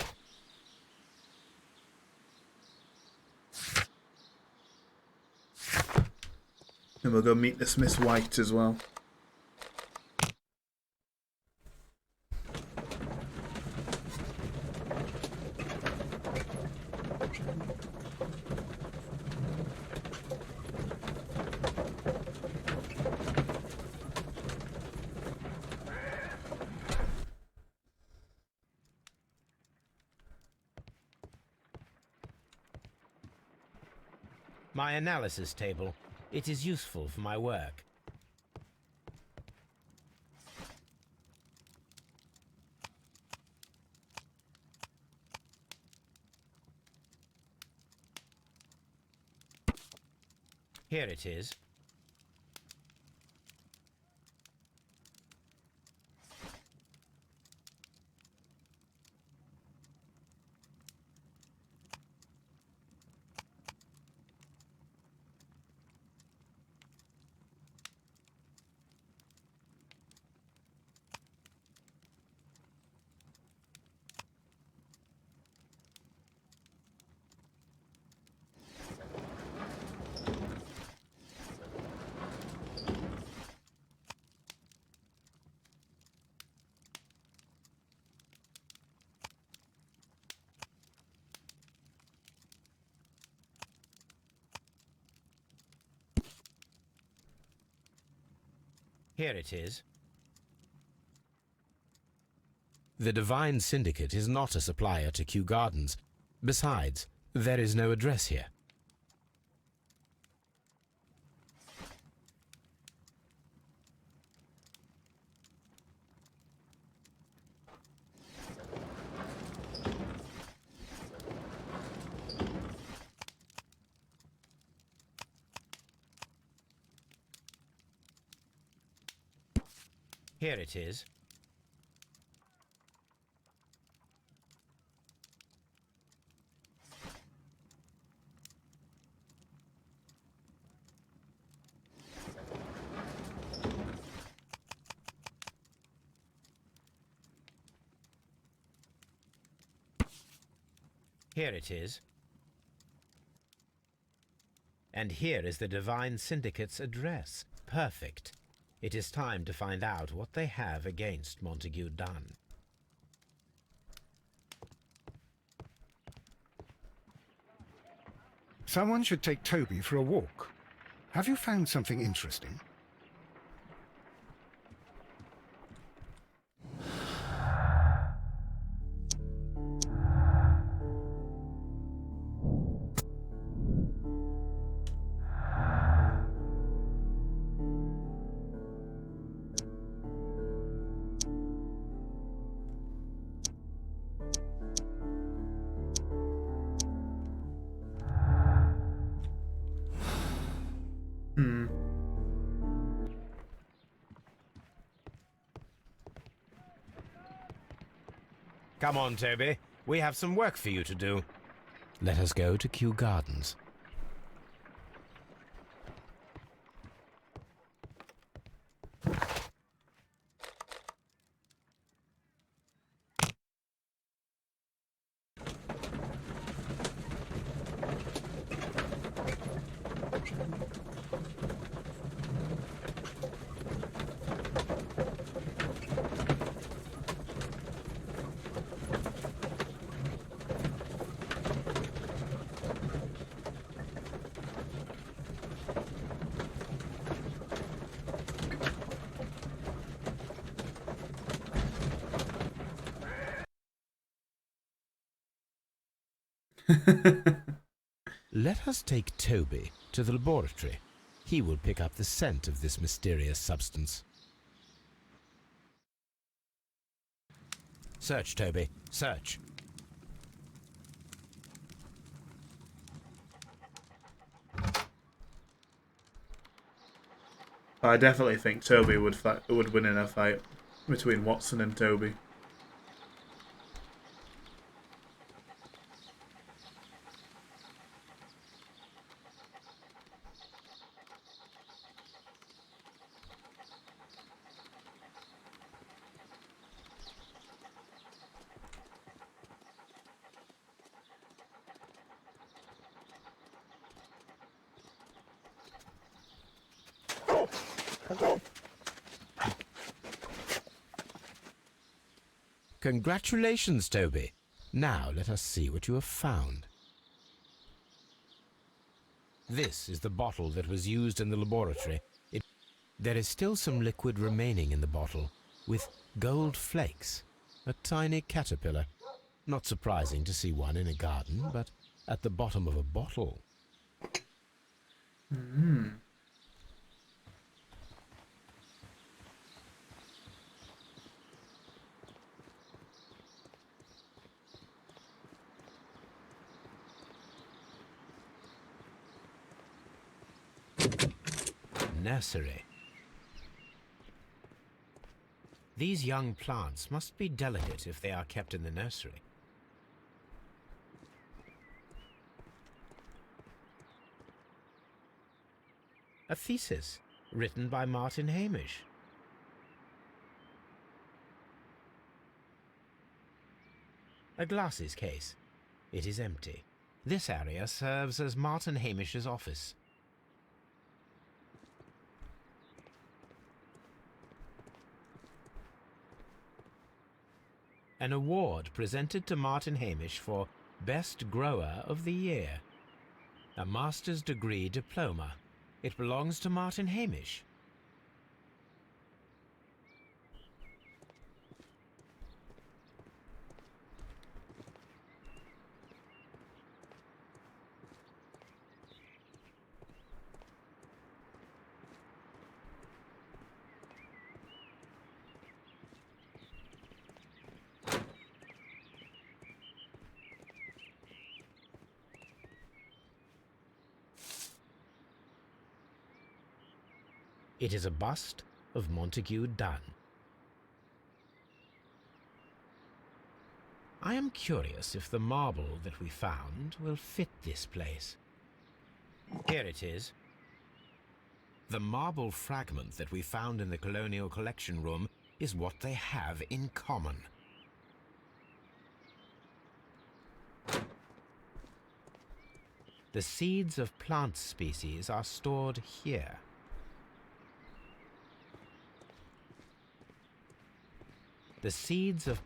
And we'll go meet this Miss White as well. My analysis table. It is useful for my work. Here it is. Here it is. The Divine Syndicate is not a supplier to Kew Gardens. Besides, there is no address here. Here it is. Here it is. And here is the Divine Syndicate's address. Perfect. It is time to find out what they have against Montague Dunn. Someone should take Toby for a walk. Have you found something interesting? Come on, Toby. We have some work for you to do. Let us go to Kew Gardens. Let us take Toby to the laboratory. He will pick up the scent of this mysterious substance. Search, Toby. Search. I definitely think Toby would win in a fight between Watson and Toby. Congratulations, Toby. Now let us see what you have found. This is the bottle that was used in the laboratory. There is still some liquid remaining in the bottle, with gold flakes, a tiny caterpillar. Not surprising to see one in a garden, but at the bottom of a bottle. Nursery. These young plants must be delicate if they are kept in the nursery. A thesis written by Martin Hamish. A glasses case. It is empty. This area serves as Martin Hamish's office. An award presented to Martin Hamish for Best Grower of the Year. A master's degree diploma. It belongs to Martin Hamish. It is a bust of Montague Dunn. I am curious if the marble that we found will fit this place. Here it is. The marble fragment that we found in the Colonial Collection Room is what they have in common. The seeds of plant species are stored here. The seeds of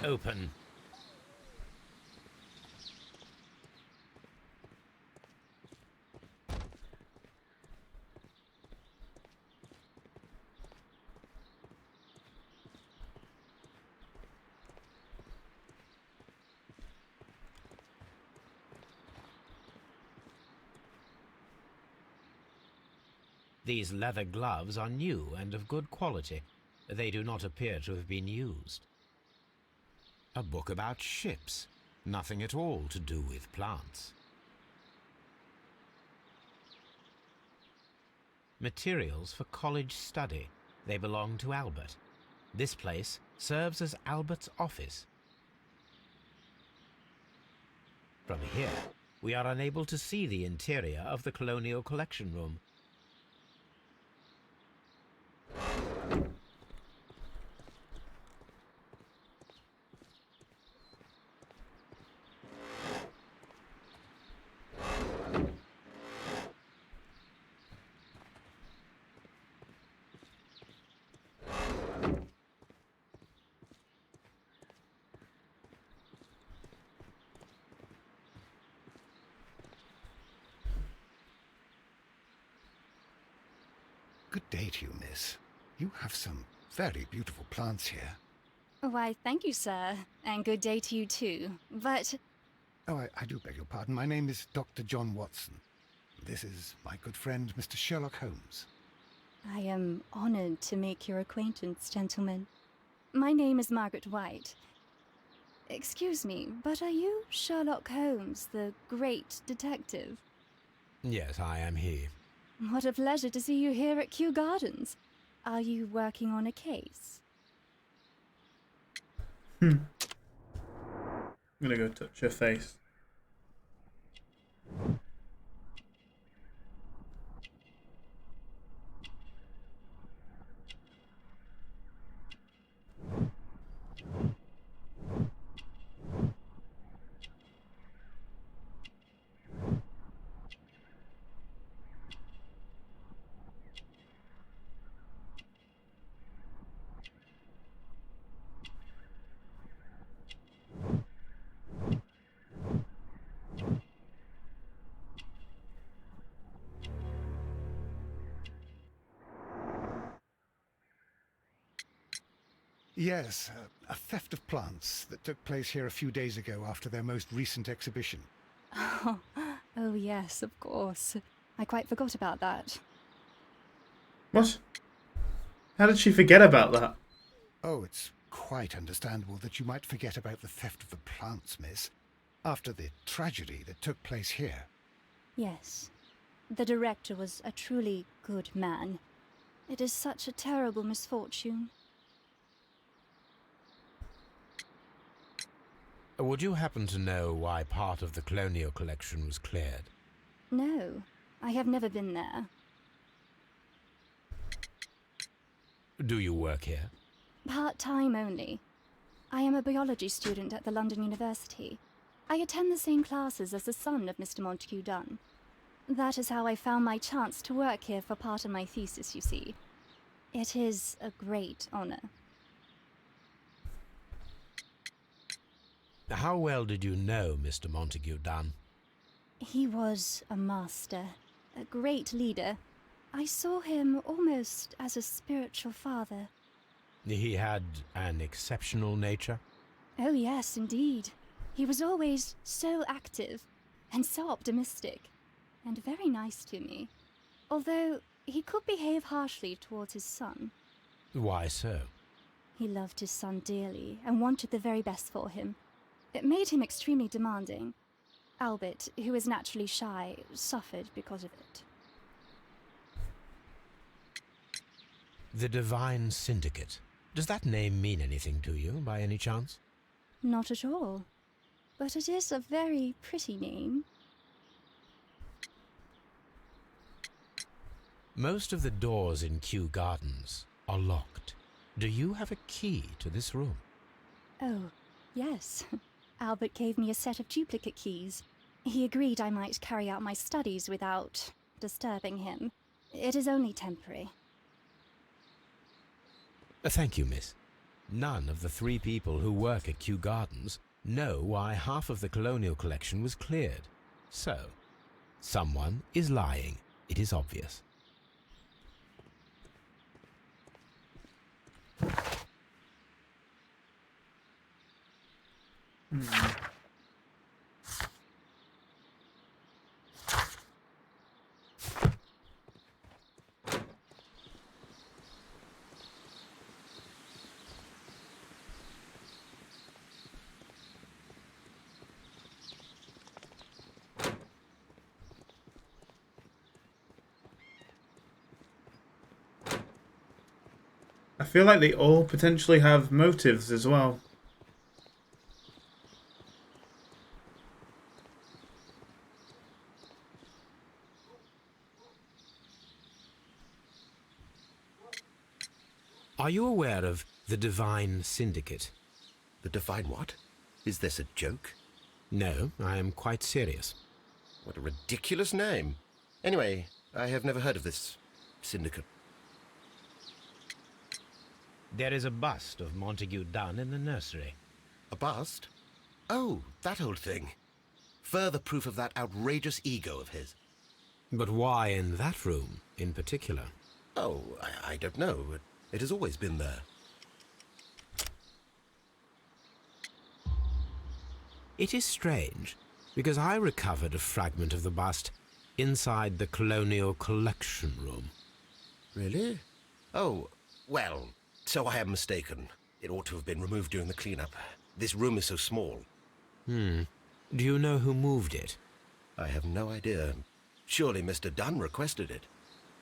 open. These leather gloves are new and of good quality. They do not appear to have been used. A book about ships. Nothing at all to do with plants. Materials for college study. They belong to Albert. This place serves as Albert's office. From here, we are unable to see the interior of the Colonial Collection Room. Good day to you, miss. You have some very beautiful plants here. Why, thank you, sir. And good day to you, too. But... Oh, I do beg your pardon. My name is Dr. John Watson. This is my good friend, Mr. Sherlock Holmes. I am honored to make your acquaintance, gentlemen. My name is Margaret White. Excuse me, but are you Sherlock Holmes, the great detective? Yes, I am he. What a pleasure to see you here at Kew Gardens. Are you working on a case? I'm gonna go touch her face. Yes, a theft of plants that took place here a few days ago after their most recent exhibition. Oh, yes, of course. I quite forgot about that. What? How did she forget about that? Oh, it's quite understandable that you might forget about the theft of the plants, miss, after the tragedy that took place here. Yes. The director was a truly good man. It is such a terrible misfortune. Would you happen to know why part of the Colonial Collection was cleared? No, I have never been there. Do you work here? Part-time only. I am a biology student at the London University. I attend the same classes as the son of Mr. Montague Dunn. That is how I found my chance to work here for part of my thesis, you see. It is a great honor. How well did you know Mr. Montague Dunn? He was a master, a great leader. I saw him almost as a spiritual father. He had an exceptional nature? Oh yes, indeed. He was always so active and so optimistic and very nice to me. Although he could behave harshly towards his son. Why so? He loved his son dearly and wanted the very best for him. It made him extremely demanding. Albert, who is naturally shy, suffered because of it. The Divine Syndicate. Does that name mean anything to you, by any chance? Not at all. But it is a very pretty name. Most of the doors in Kew Gardens are locked. Do you have a key to this room? Oh, yes. Albert gave me a set of duplicate keys. He agreed I might carry out my studies without disturbing him. It is only temporary. Thank you, miss. None of the 3 people who work at Kew Gardens know why half of the colonial collection was cleared. So, someone is lying. It is obvious. I feel like they all potentially have motives as well. Are you aware of the Divine Syndicate? The Divine what? Is this a joke? No, I am quite serious. What a ridiculous name. Anyway, I have never heard of this syndicate. There is a bust of Montague Dunn in the nursery. A bust? Oh, that old thing. Further proof of that outrageous ego of his. But why in that room in particular? Oh, I don't know. It has always been there. It is strange, because I recovered a fragment of the bust inside the Colonial Collection Room. Really? Oh, well, so I am mistaken. It ought to have been removed during the cleanup. This room is so small. Do you know who moved it? I have no idea. Surely Mr. Dunn requested it.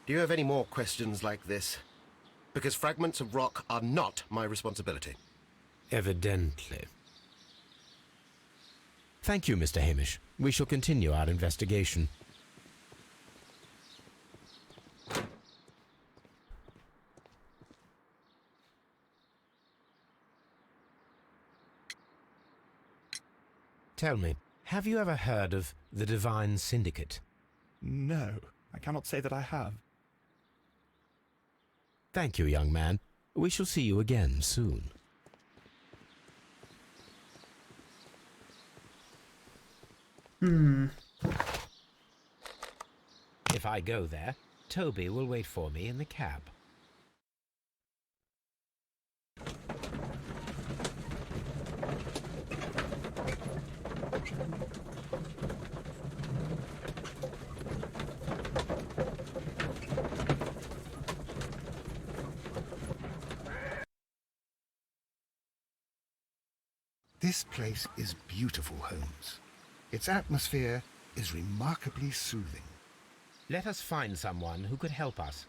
Do you have any more questions like this? Because fragments of rock are not my responsibility. Evidently. Thank you, Mr. Hamish. We shall continue our investigation. Tell me, have you ever heard of the Divine Syndicate? No, I cannot say that I have. Thank you, young man. We shall see you again soon. If I go there, Toby will wait for me in the cab. This place is beautiful, Holmes. Its atmosphere is remarkably soothing. Let us find someone who could help us.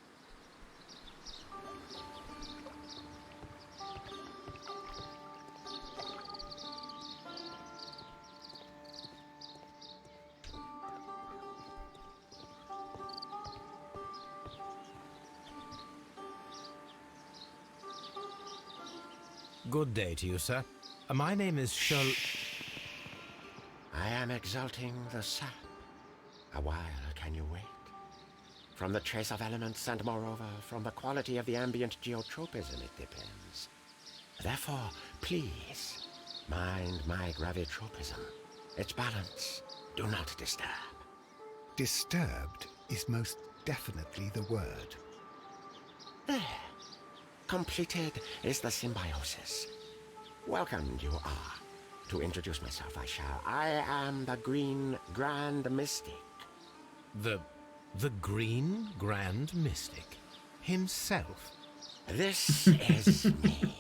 Good day to you, sir. My name is Sherlock. I am exalting the sap. A while can you wait? From the trace of elements and moreover from the quality of the ambient geotropism it depends. Therefore, please, mind my gravitropism. Its balance, do not disturb. Disturbed is most definitely the word. There. Completed is the symbiosis. Welcome you are. To introduce myself I shall. I am the Green Grand Mystic. The The Green Grand Mystic himself. This is me.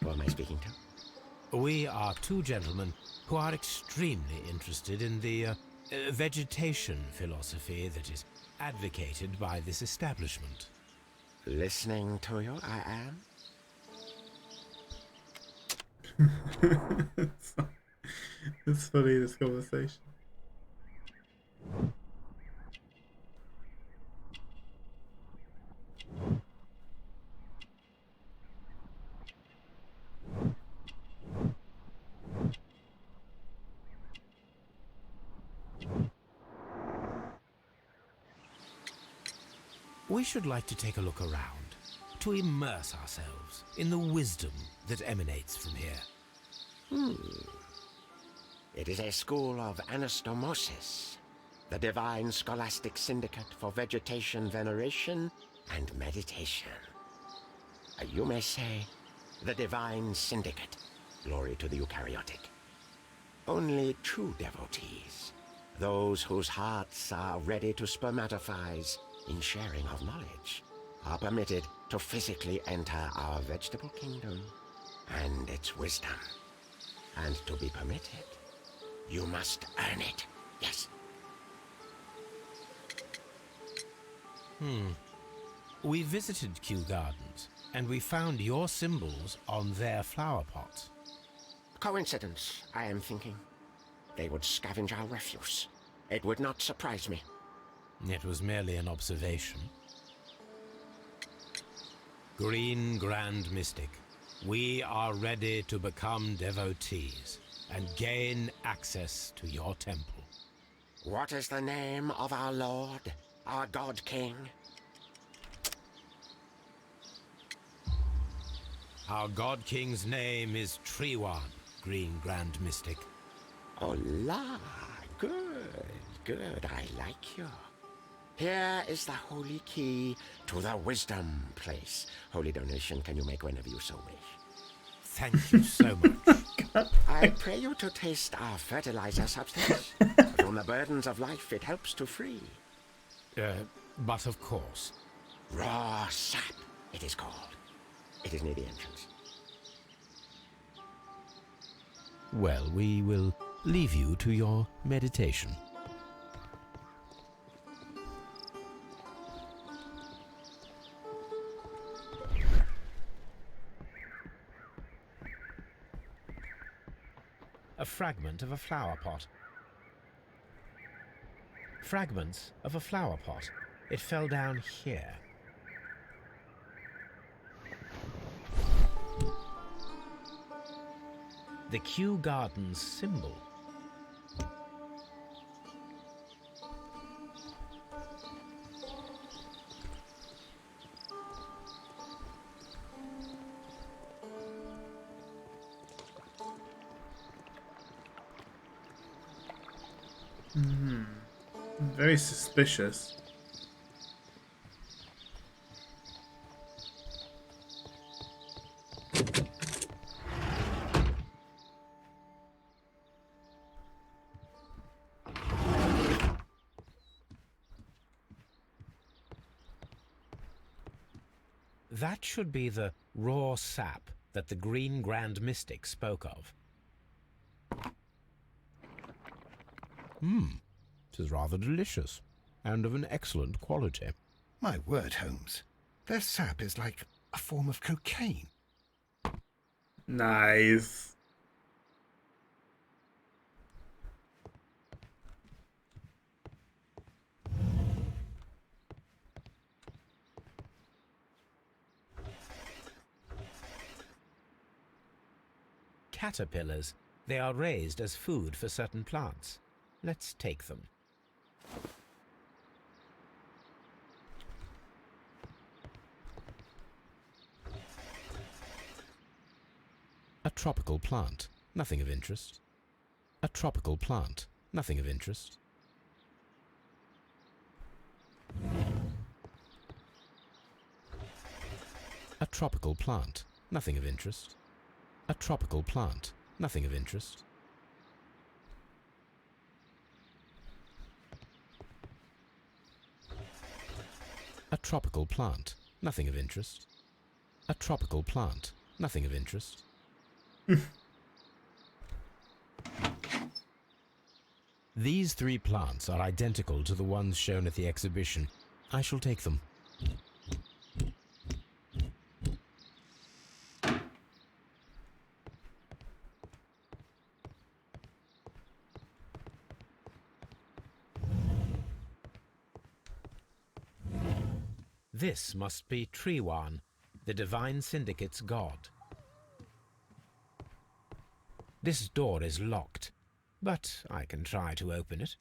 Who am I speaking to? We are two gentlemen who are extremely interested in the vegetation philosophy that is advocated by this establishment. Listening to you, I am. It's funny, this conversation. We should like to take a look around, to immerse ourselves in the wisdom that emanates from here. It is a school of anastomosis, the divine scholastic syndicate for vegetation veneration and meditation. You may say, the divine syndicate, glory to the eukaryotic. Only true devotees, those whose hearts are ready to spermatophize in sharing of knowledge, are permitted to physically enter our vegetable kingdom and its wisdom. And to be permitted, you must earn it. Yes. We visited Kew Gardens, and we found your symbols on their flower pots. Coincidence, I am thinking. They would scavenge our refuse. It would not surprise me. It was merely an observation. Green Grand Mystic, we are ready to become devotees and gain access to your temple. What is the name of our Lord, our God King? Our God King's name is Treewan, Green Grand Mystic. Oh la, good, good, I like you. Here is the holy key to the wisdom place. Holy donation can you make whenever you so wish. Thank you so much. I pray you to taste our fertilizer substance. From the burdens of life it helps to free. But of course. Raw sap, it is called. It is near the entrance. Well, we will leave you to your meditation. A fragment of a flower pot. Fragments of a flower pot. It fell down here. The Kew Gardens symbol. Very suspicious. That should be the raw sap that the Green Grand Mystic spoke of. It is rather delicious, and of an excellent quality. My word, Holmes. Their sap is like a form of cocaine. Nice. Caterpillars. They are raised as food for certain plants. Let's take them. A tropical plant. Nothing of interest. A tropical plant. Nothing of interest. A tropical plant. Nothing of interest. A tropical plant. Nothing of interest. A tropical plant, nothing of interest. A tropical plant, nothing of interest. These 3 plants are identical to the ones shown at the exhibition. I shall take them. This must be Triwan, the Divine Syndicate's god. This door is locked, but I can try to open it.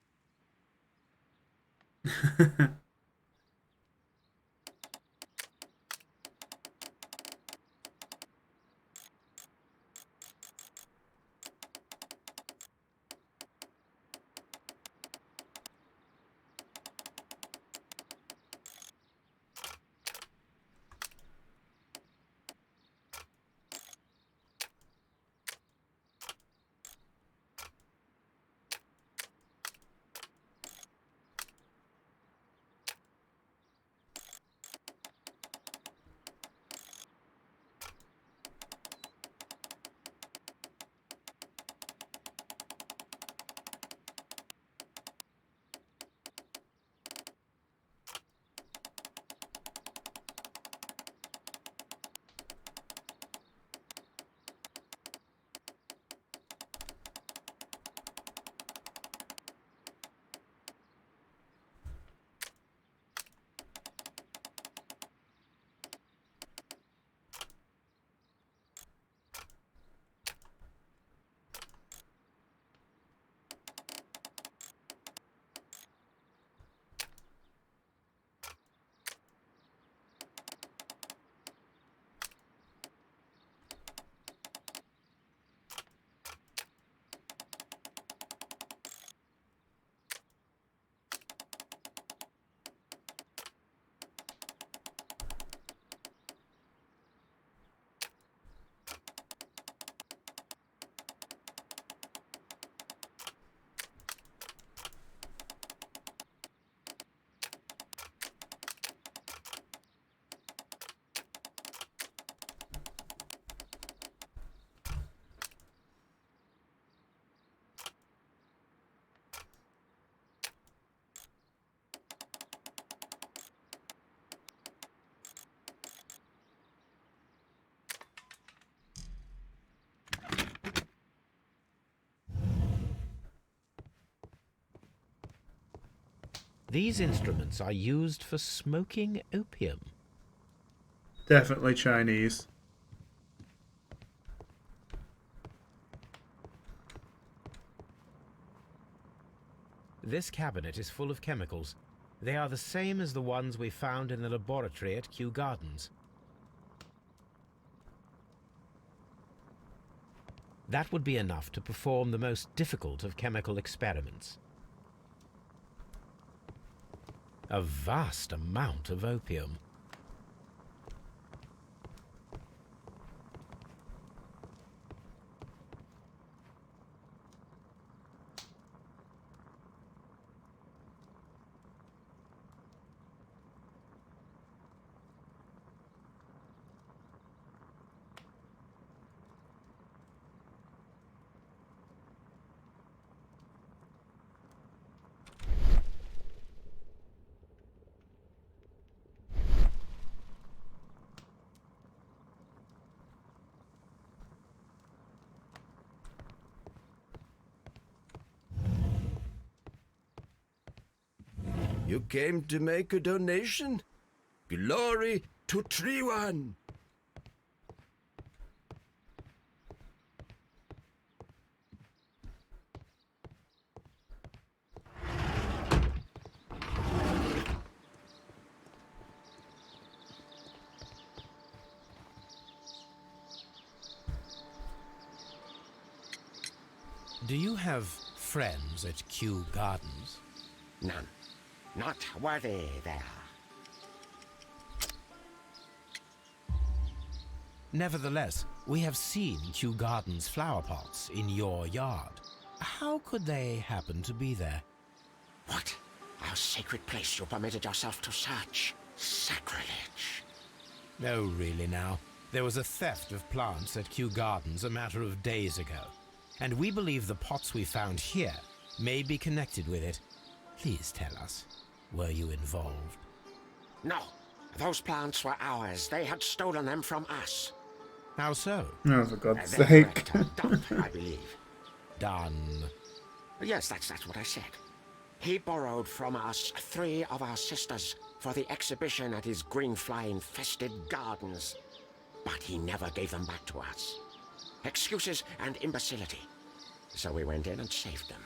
These instruments are used for smoking opium. Definitely Chinese. This cabinet is full of chemicals. They are the same as the ones we found in the laboratory at Kew Gardens. That would be enough to perform the most difficult of chemical experiments. A vast amount of opium. You came to make a donation? Glory to Triwan! Do you have friends at Kew Gardens? None. Not worthy there. Nevertheless, we have seen Kew Gardens flower pots in your yard. How could they happen to be there? What? Our sacred place you permitted yourself to search? Sacrilege. No, really now. There was a theft of plants at Kew Gardens a matter of days ago, and we believe the pots we found here may be connected with it. Please tell us, were you involved? No, those plants were ours. They had stolen them from us. How so? Oh, for God's Their sake. director, Dump, I believe. Done. Yes, that's what I said. He borrowed from us 3 of our sisters for the exhibition at his green fly-infested gardens. But he never gave them back to us. Excuses and imbecility. So we went in and saved them.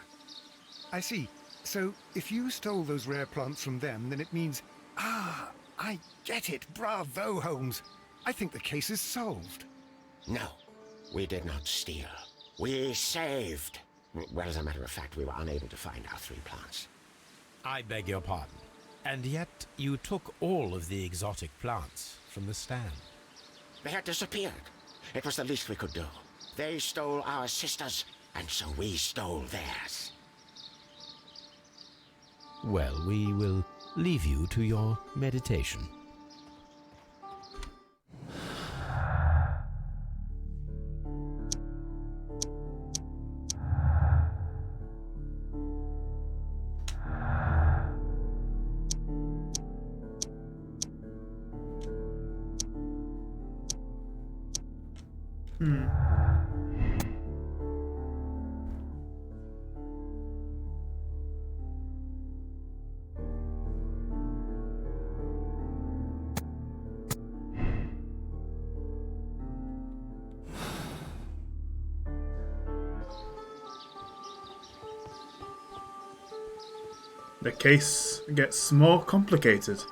I see. So, if you stole those rare plants from them, then it means... Ah, I get it. Bravo, Holmes. I think the case is solved. No, we did not steal. We saved. Well, as a matter of fact, we were unable to find our 3 plants. I beg your pardon. And yet you took all of the exotic plants from the stand. They had disappeared. It was the least we could do. They stole our sisters, and so we stole theirs. Well, we will leave you to your meditation. The case gets more complicated.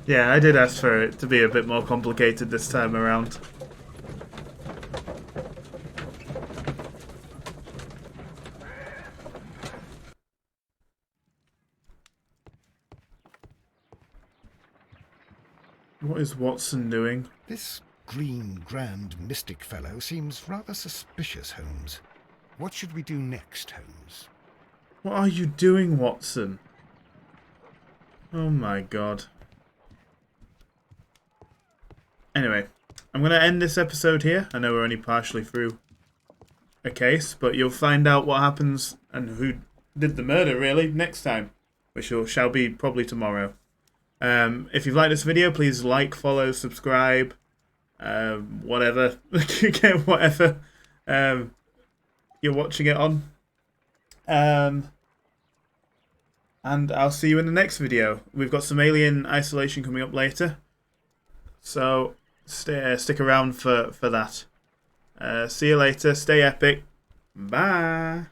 Yeah, I did ask for it to be a bit more complicated this time around. What is Watson doing? This green grand mystic fellow seems rather suspicious, Holmes. What should we do next, Holmes? What are you doing, Watson? Oh my God. Anyway, I'm going to end this episode here. I know we're only partially through a case, but you'll find out what happens and who did the murder, really, next time, which shall be probably tomorrow. If you've liked this video, please like, follow, subscribe, whatever, whatever you're watching it on. And I'll see you in the next video. We've got some Alien Isolation coming up later, so stick around for that. See you later. Stay epic. Bye.